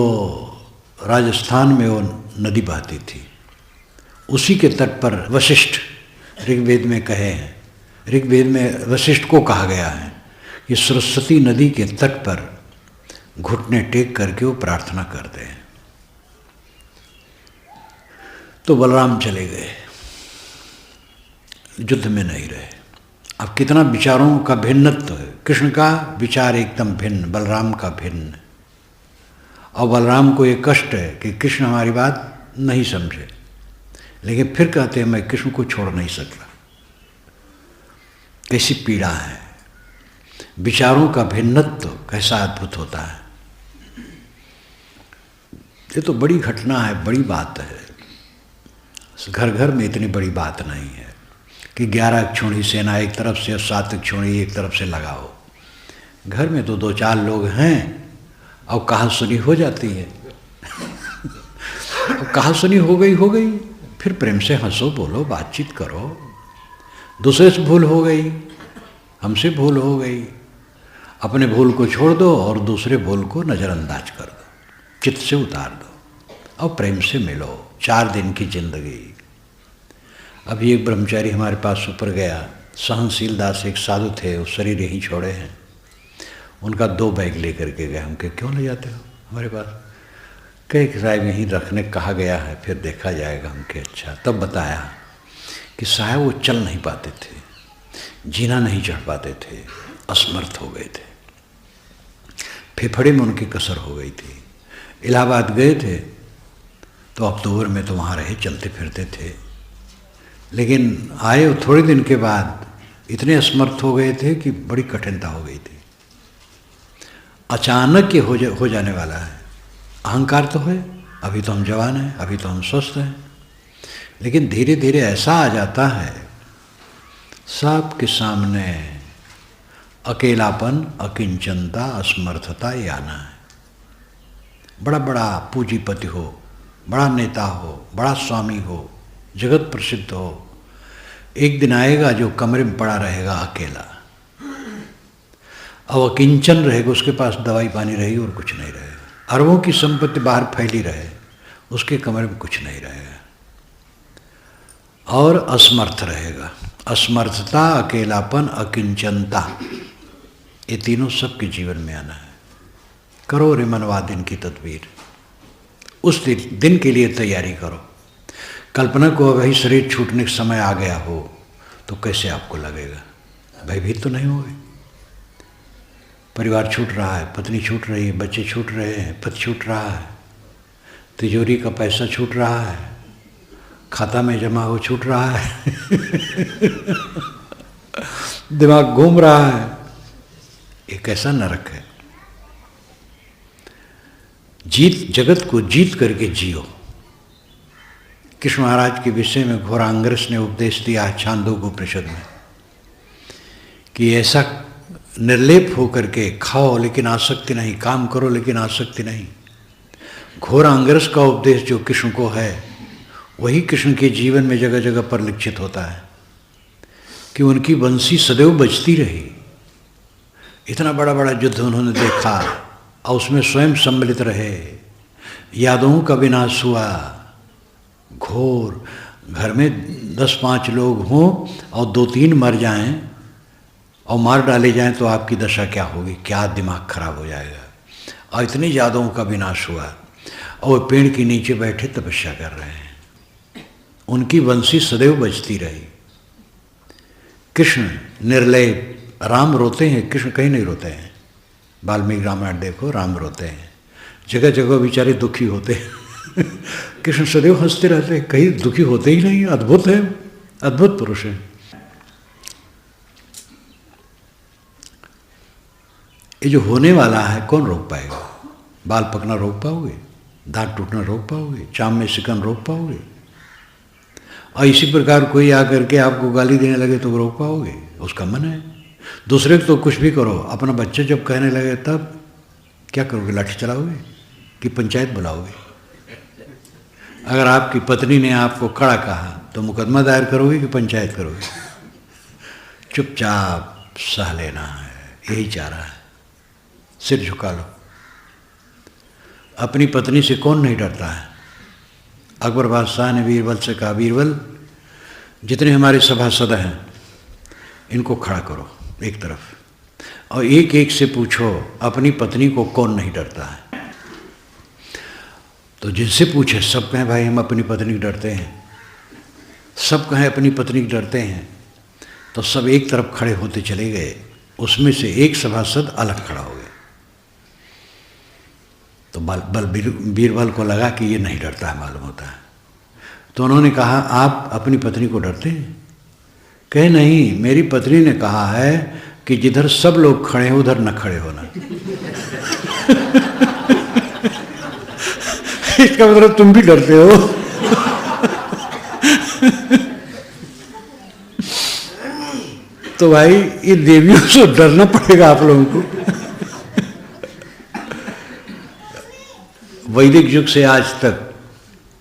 राजस्थान में वो नदी बहती थी। उसी के तट पर वशिष्ठ ऋग्वेद में कहे हैं, ऋग्वेद में वशिष्ठ को कहा गया है कि सरस्वती नदी के तट पर घुटने टेक करके वो प्रार्थना करते हैं। तो बलराम चले गए, युद्ध में नहीं रहे। अब कितना विचारों का भिन्नत्व है। कृष्ण का विचार एकदम भिन्न, बलराम का भिन्न। और बलराम को ये कष्ट है कि कृष्ण हमारी बात नहीं समझे, लेकिन फिर कहते हैं मैं कृष्ण को छोड़ नहीं सकता। कैसी पीड़ा है। विचारों का भिन्नत्व कैसा अद्भुत होता है। ये तो बड़ी घटना है, बड़ी बात है। घर घर में इतनी बड़ी बात नहीं है कि 11 अक्षौणी सेना एक तरफ से और 7 अक्षौणी एक तरफ से लगाओ। घर में तो 2-4 लोग हैं और कहा सुनी हो जाती है। कहा सुनी हो गई, फिर प्रेम से हंसो, बोलो, बातचीत करो। दूसरे से भूल हो गई, हमसे भूल हो गई, अपने भूल को छोड़ दो और दूसरे भूल को नज़रअंदाज कर दो, चित्त से उतार दो और प्रेम से मिलो। 4 दिन की जिंदगी। अभी एक ब्रह्मचारी हमारे पास ऊपर गया, सहनशील दास एक साधु थे, वो शरीर यहीं छोड़े हैं। उनका 2 बैग लेकर के गए। हम कहे क्यों ले जाते हो हमारे पास? कहे साहब यहीं रखने कहा गया है, फिर देखा जाएगा। हम कहे अच्छा। तब बताया कि साहब वो चल नहीं पाते थे, जीना नहीं चढ़ पाते थे, असमर्थ हो गए थे, फेफड़े में उनकी कसर हो गई थी। इलाहाबाद गए थे तो अक्टूबर में तो वहाँ रहे, चलते फिरते थे, लेकिन आए थोड़े दिन के बाद इतने असमर्थ हो गए थे कि बड़ी कठिनता हो गई थी। अचानक ये हो जाने वाला है। अहंकार तो है, अभी तो हम जवान हैं, अभी तो हम स्वस्थ हैं, लेकिन धीरे धीरे ऐसा आ जाता है सबके सामने अकेलापन, अकिंचनता, असमर्थता ये आना है। बड़ा बड़ा पूंजीपति हो, बड़ा नेता हो, बड़ा स्वामी हो, जगत प्रसिद्ध हो, एक दिन आएगा जो कमरे में पड़ा रहेगा अकेला, अब अकिंचन रहेगा, उसके पास दवाई पानी रहेगी और कुछ नहीं रहेगा। अरबों की संपत्ति बाहर फैली रहे, उसके कमरे में कुछ नहीं रहेगा, और असमर्थ रहेगा। असमर्थता, अकेलापन, अकिंचनता, ये तीनों सबके जीवन में आना है। करो रे मनवा दिन की तदबीर, उस दिन के लिए तैयारी करो। कल्पना को वही शरीर छूटने का समय आ गया हो तो कैसे आपको लगेगा? भयभीत तो नहीं होगे? परिवार छूट रहा है, पत्नी छूट रही है, बच्चे छूट रहे हैं, पति छूट रहा है, तिजोरी का पैसा छूट रहा है, खाता में जमा हो छूट रहा है दिमाग घूम रहा है, ये कैसा नरक है। जगत को जीत करके जियो। कृष्ण महाराज के विषय में घोरांग्रस ने उपदेश दिया है छांदोग्य उपनिषद में कि ऐसा निर्लेप होकर के खाओ लेकिन आसक्ति नहीं, काम करो लेकिन आसक्ति नहीं। घोरांग्रस का उपदेश जो कृष्ण को है वही कृष्ण के जीवन में जगह जगह परिलक्षित होता है कि उनकी बंसी सदैव बजती रही। इतना बड़ा बड़ा युद्ध उन्होंने देखा और उसमें स्वयं सम्मिलित रहे। यादवों का विनाश हुआ, घोर, घर में 10-5 लोग हों और 2-3 मर जाएं और मार डाले जाएं तो आपकी दशा क्या होगी, क्या दिमाग खराब हो जाएगा। और इतने यादवों का विनाश हुआ और पेड़ के नीचे बैठे तपस्या कर रहे हैं, उनकी बंसी सदैव बजती रही। कृष्ण निर्लय, राम रोते हैं, कृष्ण कहीं नहीं रोते हैं। वाल्मीकि रामायण देखो, राम रोते हैं, जगह जगह बेचारे दुखी होते हैं कृष्ण सदैव हंसते रहते हैं, कहीं दुखी होते ही नहीं। अद्भुत है, अद्भुत पुरुष है। ये जो होने वाला है कौन रोक पाएगा? बाल पकना रोक पाओगे? दांत टूटना रोक पाओगे? चाम में सिकन रोक पाओगे? और इसी प्रकार कोई आकर के आपको गाली देने लगे तो रोक पाओगे? उसका मन है। दूसरे को तो कुछ भी करो, अपना बच्चा जब कहने लगे तब क्या करोगे? लाठी चलाओगे कि पंचायत बुलाओगे? अगर आपकी पत्नी ने आपको कड़ा कहा तो मुकदमा दायर करोगे कि पंचायत करोगे? चुपचाप सह लेना है, यही चाह रहा है। सिर झुका लो। अपनी पत्नी से कौन नहीं डरता है? अकबर बादशाह ने बीरबल से कहा, बीरबल जितने हमारे सभासद हैं इनको खड़ा करो एक तरफ और एक एक से पूछो अपनी पत्नी को कौन नहीं डरता है। तो जिनसे पूछे सब कहें भाई हम अपनी पत्नी को डरते हैं, सब कहें अपनी पत्नी को डरते हैं। तो सब एक तरफ खड़े होते चले गए, उसमें से एक सभासद अलग खड़ा हो गया। तो बीरबल को लगा कि ये नहीं डरता है मालूम होता है। तो उन्होंने कहा आप अपनी पत्नी को डरते हैं? कहे नहीं, मेरी पत्नी ने कहा है कि जिधर सब लोग खड़े हैं उधर न खड़े होना इसका मतलब तुम भी डरते हो तो भाई ये देवियों से डरना पड़ेगा आप लोगों को वैदिक युग से आज तक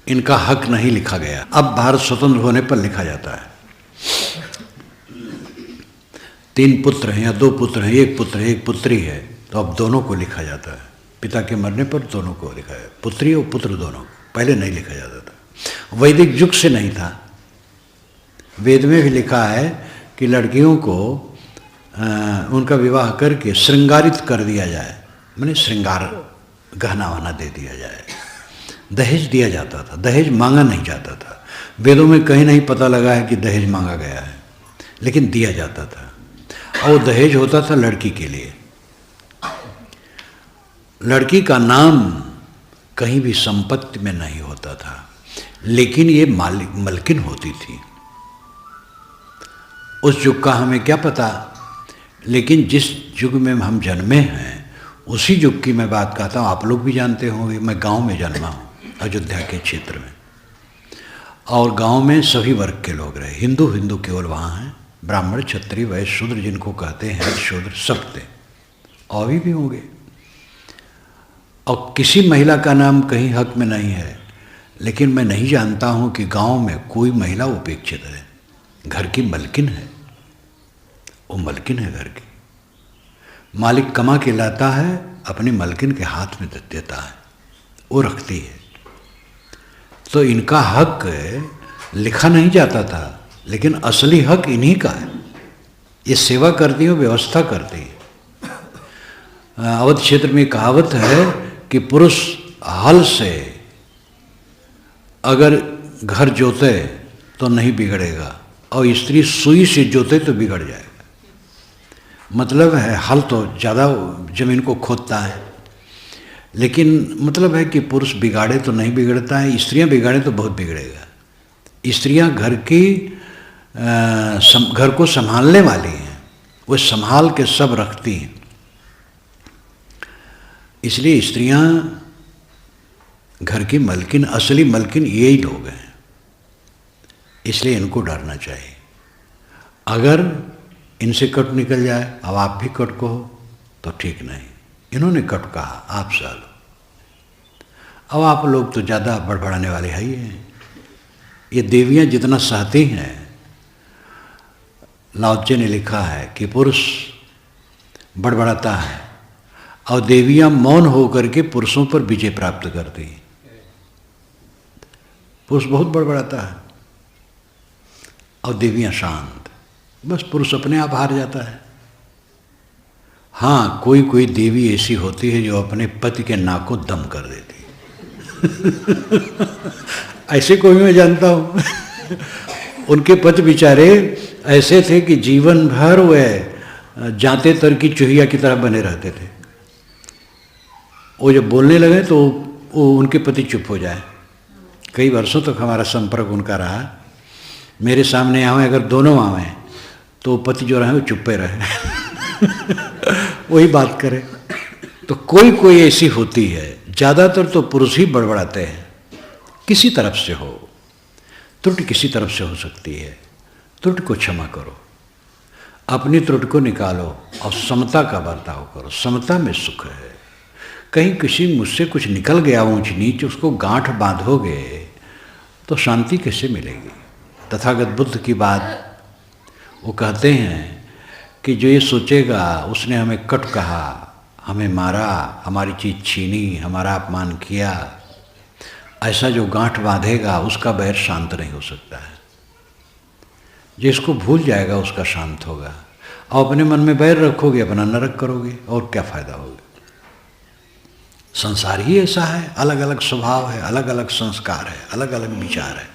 इनका हक नहीं लिखा गया। अब भारत स्वतंत्र होने पर लिखा जाता है। 3 पुत्र हैं या 2 पुत्र हैं, 1 पुत्र है 1 पुत्री है, तो अब दोनों को लिखा जाता है। पिता के मरने पर दोनों को लिखा है, पुत्री और पुत्र दोनों। पहले नहीं लिखा जाता था, वैदिक युग से नहीं था। वेद में भी लिखा है कि लड़कियों को उनका विवाह करके श्रृंगारित कर दिया जाए, माने श्रृंगार गहना वहना दे दिया जाए। दहेज दिया जाता था, दहेज मांगा नहीं जाता था। वेदों में कहीं नहीं पता लगा है कि दहेज मांगा गया है, लेकिन दिया जाता था। और दहेज होता था लड़की के लिए। लड़की का नाम कहीं भी संपत्ति में नहीं होता था, लेकिन ये मलकिन होती थी। उस युग का हमें क्या पता, लेकिन जिस युग में हम जन्मे हैं उसी युग की मैं बात कहता हूँ, आप लोग भी जानते होंगे। मैं गांव में जन्मा हूँ, अयोध्या के क्षेत्र में, और गांव में सभी वर्ग के लोग रहे। हिंदू केवल वहाँ हैं, ब्राह्मण क्षत्रिय वैश्य शूद्र जिनको कहते हैं शूद्र सब थे, और भी होंगे। और किसी महिला का नाम कहीं हक में नहीं है, लेकिन मैं नहीं जानता हूँ कि गांव में कोई महिला उपेक्षित है। घर की मलकिन है, वो मलकिन है घर की। मालिक कमा के लाता है, अपनी मलकिन के हाथ में देता है, वो रखती है। तो इनका हक लिखा नहीं जाता था, लेकिन असली हक इन्हीं का है। ये सेवा करती है, व्यवस्था करती है। अवध क्षेत्र में कहावत है कि पुरुष हल से अगर घर जोते तो नहीं बिगड़ेगा, और स्त्री सुई से जोते तो बिगड़ जाएगा। मतलब है हल तो ज़्यादा जमीन को खोदता है, लेकिन मतलब है कि पुरुष बिगाड़े तो नहीं बिगड़ता है, स्त्रियां बिगाड़े तो बहुत बिगड़ेगा। स्त्रियां घर को संभालने वाली हैं, वो संभाल के सब रखती हैं। इसलिए स्त्रियां घर की मलकिन, असली मलकिन यही लोग हैं। इसलिए इनको डरना चाहिए। अगर इनसे कट निकल जाए, अब आप भी कट को हो तो ठीक नहीं। इन्होंने कट कहा, आप सालो। अब आप लोग तो ज़्यादा बड़बड़ाने वाले है ही हैं। ये देवियाँ जितना सहती हैं, लाओत्से ने लिखा है कि पुरुष बड़बड़ाता है और देवियाँ मौन होकर के पुरुषों पर विजय प्राप्त करती हैं। पुरुष बहुत बड़बड़ाता है और देवियाँ शांत, बस पुरुष अपने आप हार जाता है। हाँ, कोई कोई देवी ऐसी होती है जो अपने पति के नाक को दम कर देती है। ऐसे कोई मैं जानता हूँ। उनके पति बेचारे ऐसे थे कि जीवन भर वे जाते तर की चूहिया की तरह बने रहते थे। वो जब बोलने लगे तो वो उनके पति चुप हो जाए। कई वर्षों तक हमारा संपर्क उनका रहा। मेरे सामने आवे, अगर दोनों आवे तो पति जो रहे वो चुप्पे रहे। वही बात करे। तो कोई कोई ऐसी होती है, ज़्यादातर तो पुरुष ही बड़बड़ाते हैं। किसी तरफ से हो त्रुटि, किसी तरफ से हो सकती है, त्रुटि को क्षमा करो, अपनी त्रुटि को निकालो और समता का बर्ताव करो। समता में सुख है। कहीं किसी मुझसे कुछ निकल गया ऊंच नीच, उसको गांठ बांधोगे तो शांति कैसे मिलेगी। तथागत बुद्ध की बात वो कहते हैं कि जो ये सोचेगा उसने हमें कट कहा, हमें मारा, हमारी चीज़ छीनी, हमारा अपमान किया, ऐसा जो गांठ बांधेगा उसका बैर शांत नहीं हो सकता है। जिसको भूल जाएगा उसका शांत होगा। और अपने मन में बैर रखोगे, अपना नरक करोगे, और क्या फ़ायदा होगा। संसार ही ऐसा है, अलग अलग स्वभाव है, अलग अलग संस्कार है, अलग अलग विचार है।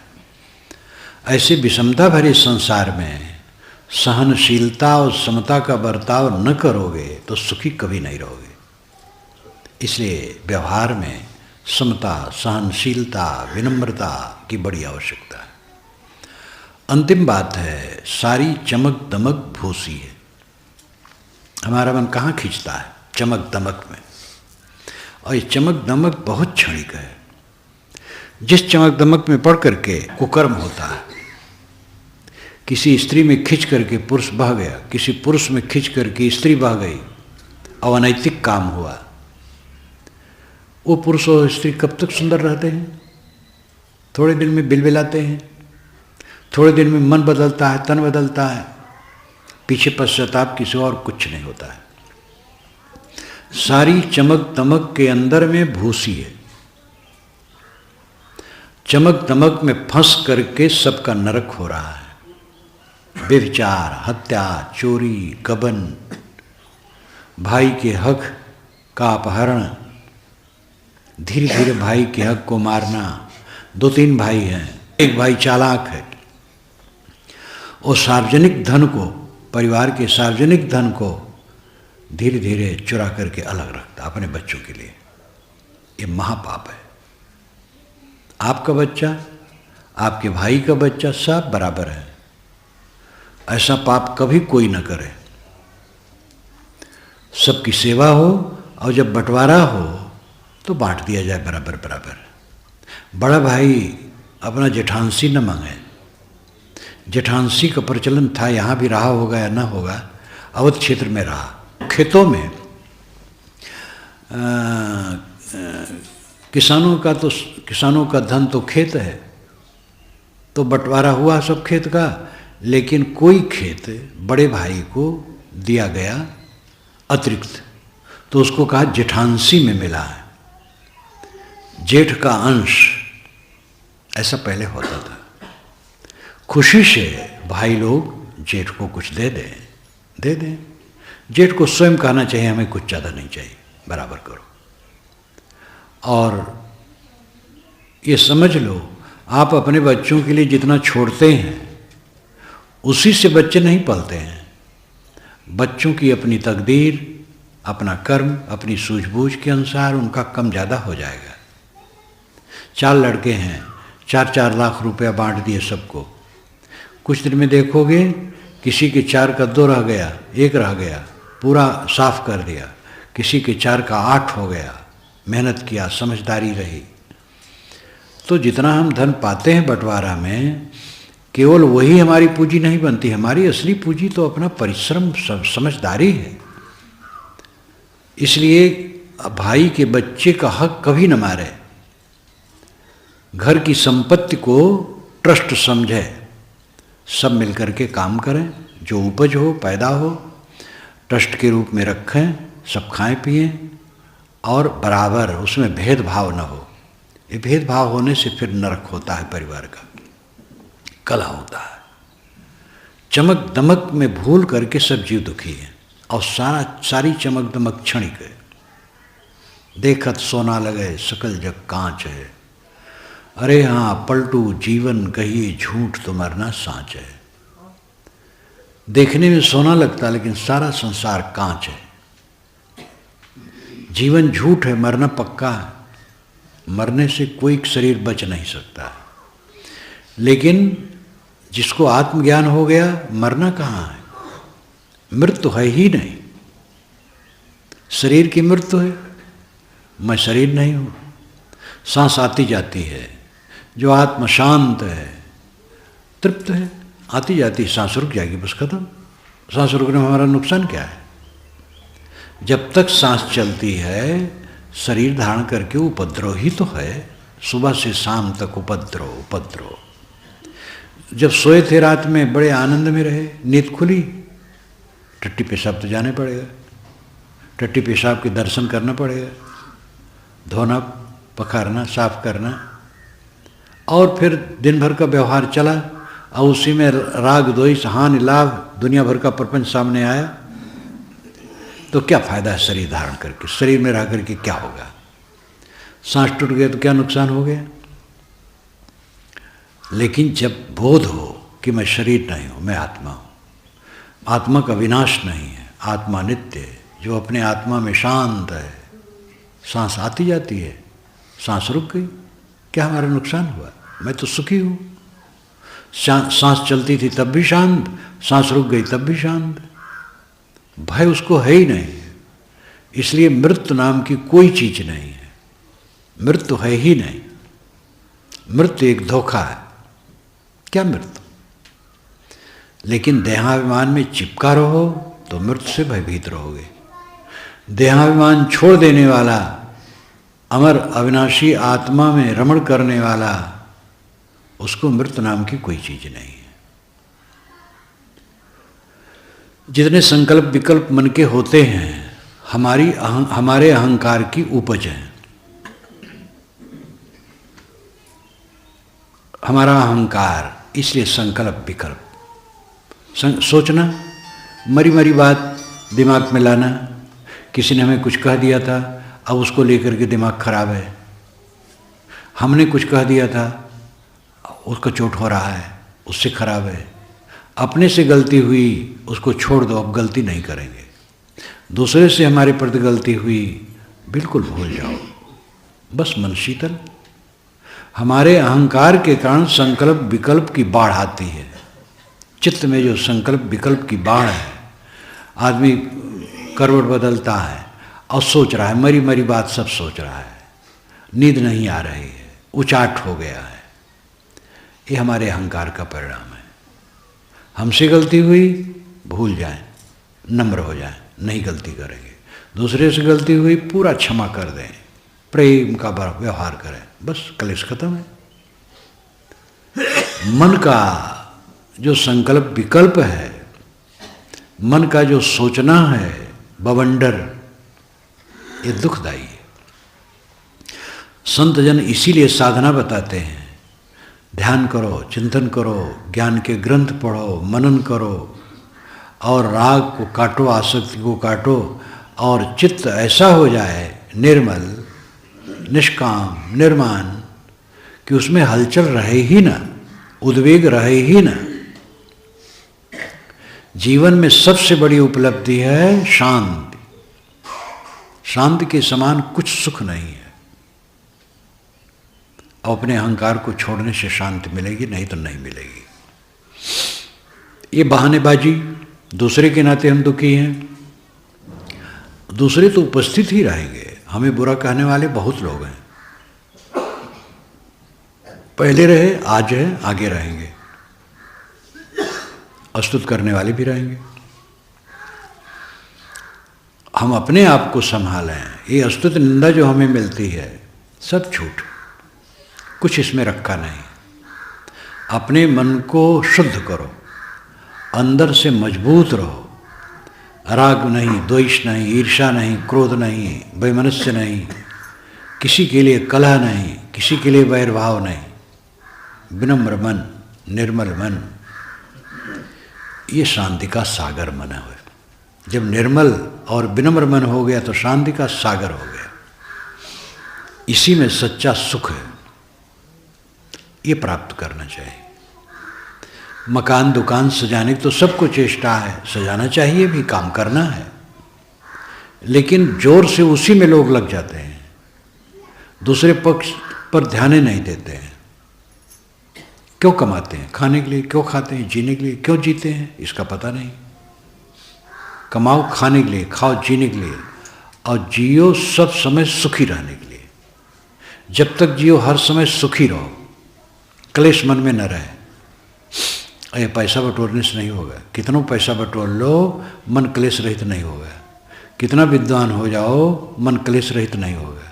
ऐसे विषमता भरे संसार में सहनशीलता और समता का बर्ताव न करोगे तो सुखी कभी नहीं रहोगे। इसलिए व्यवहार में समता, सहनशीलता, विनम्रता की बड़ी आवश्यकता है। अंतिम बात है, सारी चमक दमक भूसी है। हमारा मन कहाँ खींचता है? चमक दमक में। और ये चमक दमक बहुत क्षणिक है। जिस चमक दमक में पड़ करके कुकर्म होता है, किसी स्त्री में खिंच करके पुरुष बह गया, किसी पुरुष में खिंच करके स्त्री बह गई और अनैतिक काम हुआ, वो पुरुष और स्त्री कब तक सुंदर रहते हैं? थोड़े दिन में बिलबिलाते हैं, थोड़े दिन में मन बदलता है, तन बदलता है, पीछे पश्चाताप किसी और कुछ नहीं होता है। सारी चमक दमक के अंदर में भूसी है। चमक दमक में फंस करके सबका नरक हो रहा है। व्यभिचार, हत्या, चोरी, गबन, भाई के हक का अपहरण, धीरे धीरे भाई के हक को मारना। 2-3 भाई हैं, एक भाई चालाक है, और सार्वजनिक धन को, परिवार के सार्वजनिक धन को धीरे धीरे चुरा करके अलग रखता अपने बच्चों के लिए। ये महापाप है। आपका बच्चा, आपके भाई का बच्चा, सब बराबर है। ऐसा पाप कभी कोई न करे। सबकी सेवा हो और जब बंटवारा हो तो बांट दिया जाए बराबर बराबर। बड़ा भाई अपना जेठांसी न मांगे। जेठांसी का प्रचलन था, यहाँ भी रहा होगा या ना होगा, अवध क्षेत्र में रहा। खेतों में किसानों का धन तो खेत है, तो बंटवारा हुआ सब खेत का, लेकिन कोई खेत बड़े भाई को दिया गया अतिरिक्त, तो उसको कहा जेठांसी में मिला है, जेठ का अंश। ऐसा पहले होता था। खुशी से भाई लोग जेठ को कुछ दे दें। जेठ को स्वयं कहना चाहिए हमें कुछ ज़्यादा नहीं चाहिए, बराबर करो। और ये समझ लो, आप अपने बच्चों के लिए जितना छोड़ते हैं उसी से बच्चे नहीं पलते हैं। बच्चों की अपनी तकदीर, अपना कर्म, अपनी सूझबूझ के अनुसार उनका कम ज़्यादा हो जाएगा। 4 लड़के हैं, 4-4 लाख रुपया बांट दिए सबको। कुछ दिन में देखोगे किसी के 4 का 2 रह गया, 1 रह गया, पूरा साफ कर दिया। किसी के 4 का 8 हो गया, मेहनत किया, समझदारी रही। तो जितना हम धन पाते हैं बंटवारा में, केवल वही हमारी पूंजी नहीं बनती। हमारी असली पूंजी तो अपना परिश्रम, समझदारी है। इसलिए भाई के बच्चे का हक कभी न मारे। घर की संपत्ति को ट्रस्ट समझे, सब मिलकर के काम करें, जो उपज हो, पैदा हो, ट्रस्ट के रूप में रखें, सब खाएं पिएं, और बराबर, उसमें भेदभाव न हो। ये भेदभाव होने से फिर नरक होता है, परिवार का कलह होता है। चमक दमक में भूल करके सब जीव दुखी है, और सारी चमक दमक क्षणिक है। देखत सोना लगे सकल जग कांच है, अरे हाँ पलटू जीवन कहिए झूठ तो मरना सांच है। देखने में सोना लगता, लेकिन सारा संसार कांच है। जीवन झूठ है, मरना पक्का है। मरने से कोई शरीर बच नहीं सकता। लेकिन जिसको आत्मज्ञान हो गया, मरना कहाँ है, मृत्यु है ही नहीं। शरीर की मृत्यु है, मैं शरीर नहीं हूँ। सांस आती जाती है, जो आत्मा शांत है, तृप्त है, आती जाती, सांस रुक जाएगी, बस खत्म। सांस रुकने में हमारा नुकसान क्या है? जब तक सांस चलती है, शरीर धारण करके उपद्रव ही तो है। सुबह से शाम तक उपद्रव। जब सोए थे रात में, बड़े आनंद में रहे, नींद खुली, टट्टी पेशाब तो जाने पड़ेगा, टट्टी पेशाब के दर्शन करना पड़ेगा, धोना, पखारना, साफ करना, और फिर दिन भर का व्यवहार चला, और उसी में राग द्वेष, हानि लाभ, दुनिया भर का प्रपंच सामने आया। तो क्या फायदा है शरीर धारण करके? शरीर में रह करके क्या होगा? सांस टूट गया तो क्या नुकसान हो गया? लेकिन जब बोध हो कि मैं शरीर नहीं हूँ, मैं आत्मा हूँ, आत्मा का विनाश नहीं है, आत्मा नित्य है, जो अपने आत्मा में शांत है, सांस आती जाती है, सांस रुक गई, क्या हमारा नुकसान हुआ? मैं तो सुखी हूँ। सांस चलती थी तब भी शांत, सांस रुक गई तब भी शांत। भय उसको है ही नहीं। इसलिए मृत्यु नाम की कोई चीज नहीं है, मृत्यु है ही नहीं। मृत्यु एक धोखा है। क्या मृत्यु? लेकिन देहाभिमान में चिपका रहो तो मृत्यु से भयभीत रहोगे। देहाभिमान छोड़ देने वाला, अमर अविनाशी आत्मा में रमण करने वाला, उसको मृत्यु नाम की कोई चीज नहीं है। जितने संकल्प विकल्प मन के होते हैं, हमारे अहंकार की उपज है। हमारा अहंकार, इसलिए संकल्प विकल्प। सोचना, मरी मरी बात दिमाग में लाना। किसी ने हमें कुछ कह दिया था, अब उसको लेकर के दिमाग खराब है। हमने कुछ कह दिया था, उसका चोट हो रहा है, उससे खराब है। अपने से गलती हुई, उसको छोड़ दो, अब गलती नहीं करेंगे। दूसरे से हमारे प्रति गलती हुई, बिल्कुल भूल जाओ, बस मन शीतल। हमारे अहंकार के कारण संकल्प विकल्प की बाढ़ आती है। चित्त में जो संकल्प विकल्प की बाढ़ है, आदमी करवट बदलता है और सोच रहा है, मरी मरी बात सब सोच रहा है, नींद नहीं आ रही है, उचाट हो गया है। ये हमारे अहंकार का परिणाम है। हमसे गलती हुई, भूल जाएं, नम्र हो जाएं, नहीं गलती करेंगे। दूसरे से गलती हुई, पूरा क्षमा कर दें, प्रेम का व्यवहार करें, बस कलेश खत्म है। मन का जो संकल्प विकल्प है, मन का जो सोचना है बवंडर, ये दुखदायी है। संत जन इसीलिए साधना बताते हैं, ध्यान करो, चिंतन करो, ज्ञान के ग्रंथ पढ़ो, मनन करो और राग को काटो, आसक्ति को काटो और चित्त ऐसा हो जाए निर्मल, निष्काम, निर्माण कि उसमें हलचल रहे ही ना, उद्वेग रहे ही ना। जीवन में सबसे बड़ी उपलब्धि है शांति। शांति के समान कुछ सुख नहीं है। अपने अहंकार को छोड़ने से शांति मिलेगी, नहीं तो नहीं मिलेगी। ये बहानेबाजी, दूसरे के नाते हम दुखी हैं, दूसरे तो उपस्थित ही रहेंगे, हमें बुरा कहने वाले बहुत लोग हैं, पहले रहे, आज है, आगे रहेंगे, अस्तुत करने वाले भी रहेंगे। हम अपने आप को संभालें। ये अस्तुत निंदा जो हमें मिलती है सब झूठ, कुछ इसमें रखा नहीं। अपने मन को शुद्ध करो, अंदर से मजबूत रहो, राग नहीं, द्वेष नहीं, ईर्ष्या नहीं, क्रोध नहीं, वैमनस्य नहीं, किसी के लिए कलह नहीं, किसी के लिए वैरभाव नहीं, विनम्र मन, निर्मल मन, ये शांति का सागर मन है। जब निर्मल और विनम्र मन हो गया तो शांति का सागर हो गया। इसी में सच्चा सुख है, ये प्राप्त करना चाहिए। मकान दुकान सजाने की तो सबको चेष्टा है, सजाना चाहिए भी, काम करना है, लेकिन जोर से उसी में लोग लग जाते हैं, दूसरे पक्ष पर ध्यान नहीं देते हैं। क्यों कमाते हैं? खाने के लिए। क्यों खाते हैं? जीने के लिए। क्यों जीते हैं? इसका पता नहीं। कमाओ खाने के लिए, खाओ जीने के लिए, और जियो सब समय सुखी रहने के लिए। जब तक जियो हर समय सुखी रहो, क्लेश मन में न रहे। ये पैसा बटोरने से नहीं होगा, कितना पैसा बटोर लो, मन क्लेश रहित नहीं होगा। कितना विद्वान हो जाओ, मन क्लेश रहित नहीं होगा।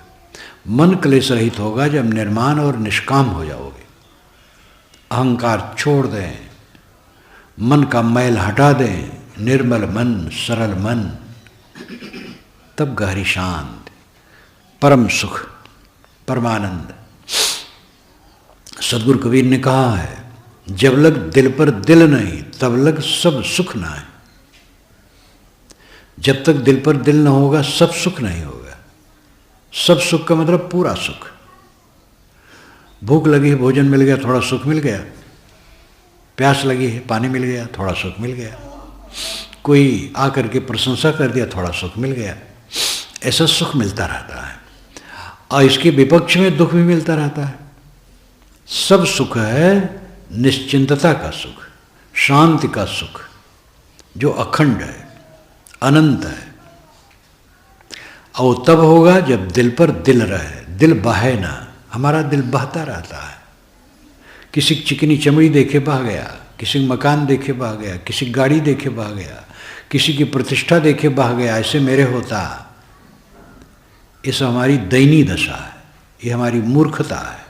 मन क्लेश रहित होगा जब निर्माण और निष्काम हो जाओगे। अहंकार छोड़ दें, मन का मैल हटा दें, निर्मल मन, सरल मन, तब गहरी शांति, परम सुख, परमानंद। सद्गुरु कबीर ने कहा है, जब लग दिल पर दिल नहीं तब लग सब सुख ना है। जब तक दिल पर दिल न होगा सब सुख नहीं होगा। सब सुख का मतलब पूरा सुख। भूख लगी है, भोजन मिल गया, थोड़ा सुख मिल गया। प्यास लगी है, पानी मिल गया, थोड़ा सुख मिल गया। कोई आकर के प्रशंसा कर दिया, थोड़ा सुख मिल गया। ऐसा सुख मिलता रहता है, और इसके विपक्ष में दुख भी मिलता रहता है। सब सुख है निश्चिंतता का सुख, शांति का सुख, जो अखंड है, अनंत है। और तब होगा जब दिल पर दिल रहे, दिल बहे ना। हमारा दिल बहता रहता है, किसी चिकनी चमड़ी देखे बह गया, किसी मकान देखे बह गया, किसी गाड़ी देखे बह गया, किसी की प्रतिष्ठा देखे बह गया, ऐसे मेरे होता। ये सब हमारी दयनीय दशा है, ये हमारी मूर्खता है,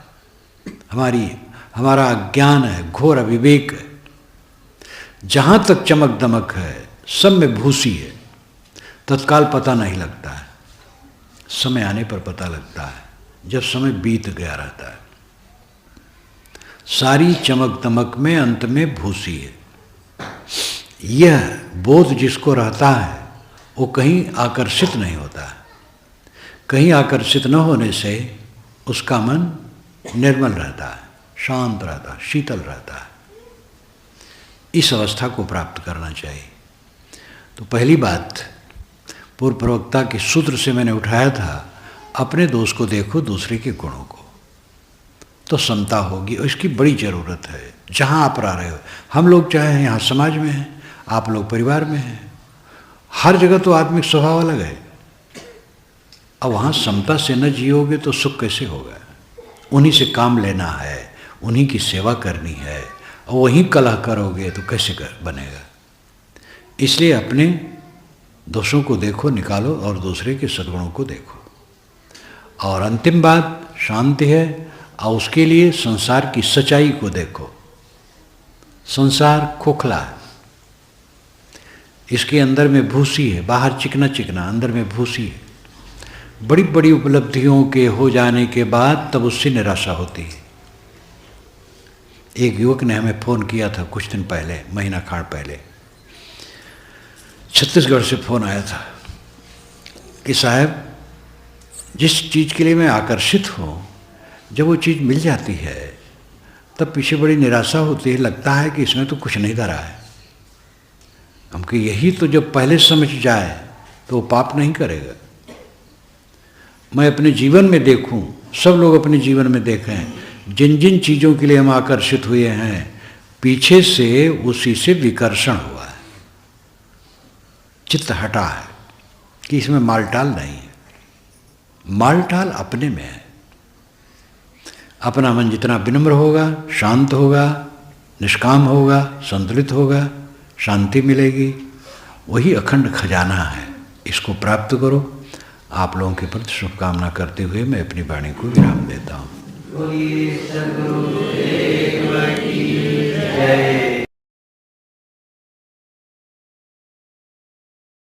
हमारा अज्ञान है, घोर अविवेक है। जहाँ तक चमक दमक है सब में भूसी है, तत्काल पता नहीं लगता है, समय आने पर पता लगता है, जब समय बीत गया रहता है। सारी चमक दमक में अंत में भूसी है। यह बोध जिसको रहता है वो कहीं आकर्षित नहीं होता है। कहीं आकर्षित न होने से उसका मन निर्मल रहता है, शांत रहता है, शीतल रहता है। इस अवस्था को प्राप्त करना चाहिए। तो पहली बात पूर्व प्रवक्ता के सूत्र से मैंने उठाया था, अपने दोष को देखो, दूसरे के गुणों को, तो समता होगी। और इसकी बड़ी ज़रूरत है जहाँ आप रह रहे हो। हम लोग चाहे यहाँ समाज में हैं, आप लोग परिवार में हैं, हर जगह तो आत्मिक स्वभाव अलग है। अब वहाँ समता से न जियोगे तो सुख कैसे होगा? उन्हीं से काम लेना है, उन्हीं की सेवा करनी है, और वहीं कलह करोगे तो कैसे बनेगा? इसलिए अपने दोषों को देखो, निकालो, और दूसरे के सद्गुणों को देखो। और अंतिम बात शांति है, और उसके लिए संसार की सच्चाई को देखो। संसार खोखला है, इसके अंदर में भूसी है, बाहर चिकना चिकना, अंदर में भूसी है। बड़ी बड़ी उपलब्धियों के हो जाने के बाद तब उससे निराशा होती है। एक युवक ने हमें फ़ोन किया था कुछ दिन पहले, महीना खाड़ पहले, छत्तीसगढ़ से फ़ोन आया था कि साहब, जिस चीज़ के लिए मैं आकर्षित हूँ, जब वो चीज़ मिल जाती है तब पीछे बड़ी निराशा होती है, लगता है कि इसमें तो कुछ नहीं धरा है। हमको यही तो जब पहले समझ जाए तो वो पाप नहीं करेगा। मैं अपने जीवन में देखूं, सब लोग अपने जीवन में देखें, जिन जिन चीज़ों के लिए हम आकर्षित हुए हैं, पीछे से उसी से विकर्षण हुआ है, चित्त हटा है कि इसमें मालटाल नहीं है। मालटाल अपने में है। अपना मन जितना विनम्र होगा, शांत होगा, निष्काम होगा, संतुलित होगा, शांति मिलेगी, वही अखंड खजाना है। इसको प्राप्त करो। आप लोगों के प्रति शुभकामना करते हुए मैं अपनी वाणी को विराम देता हूँ।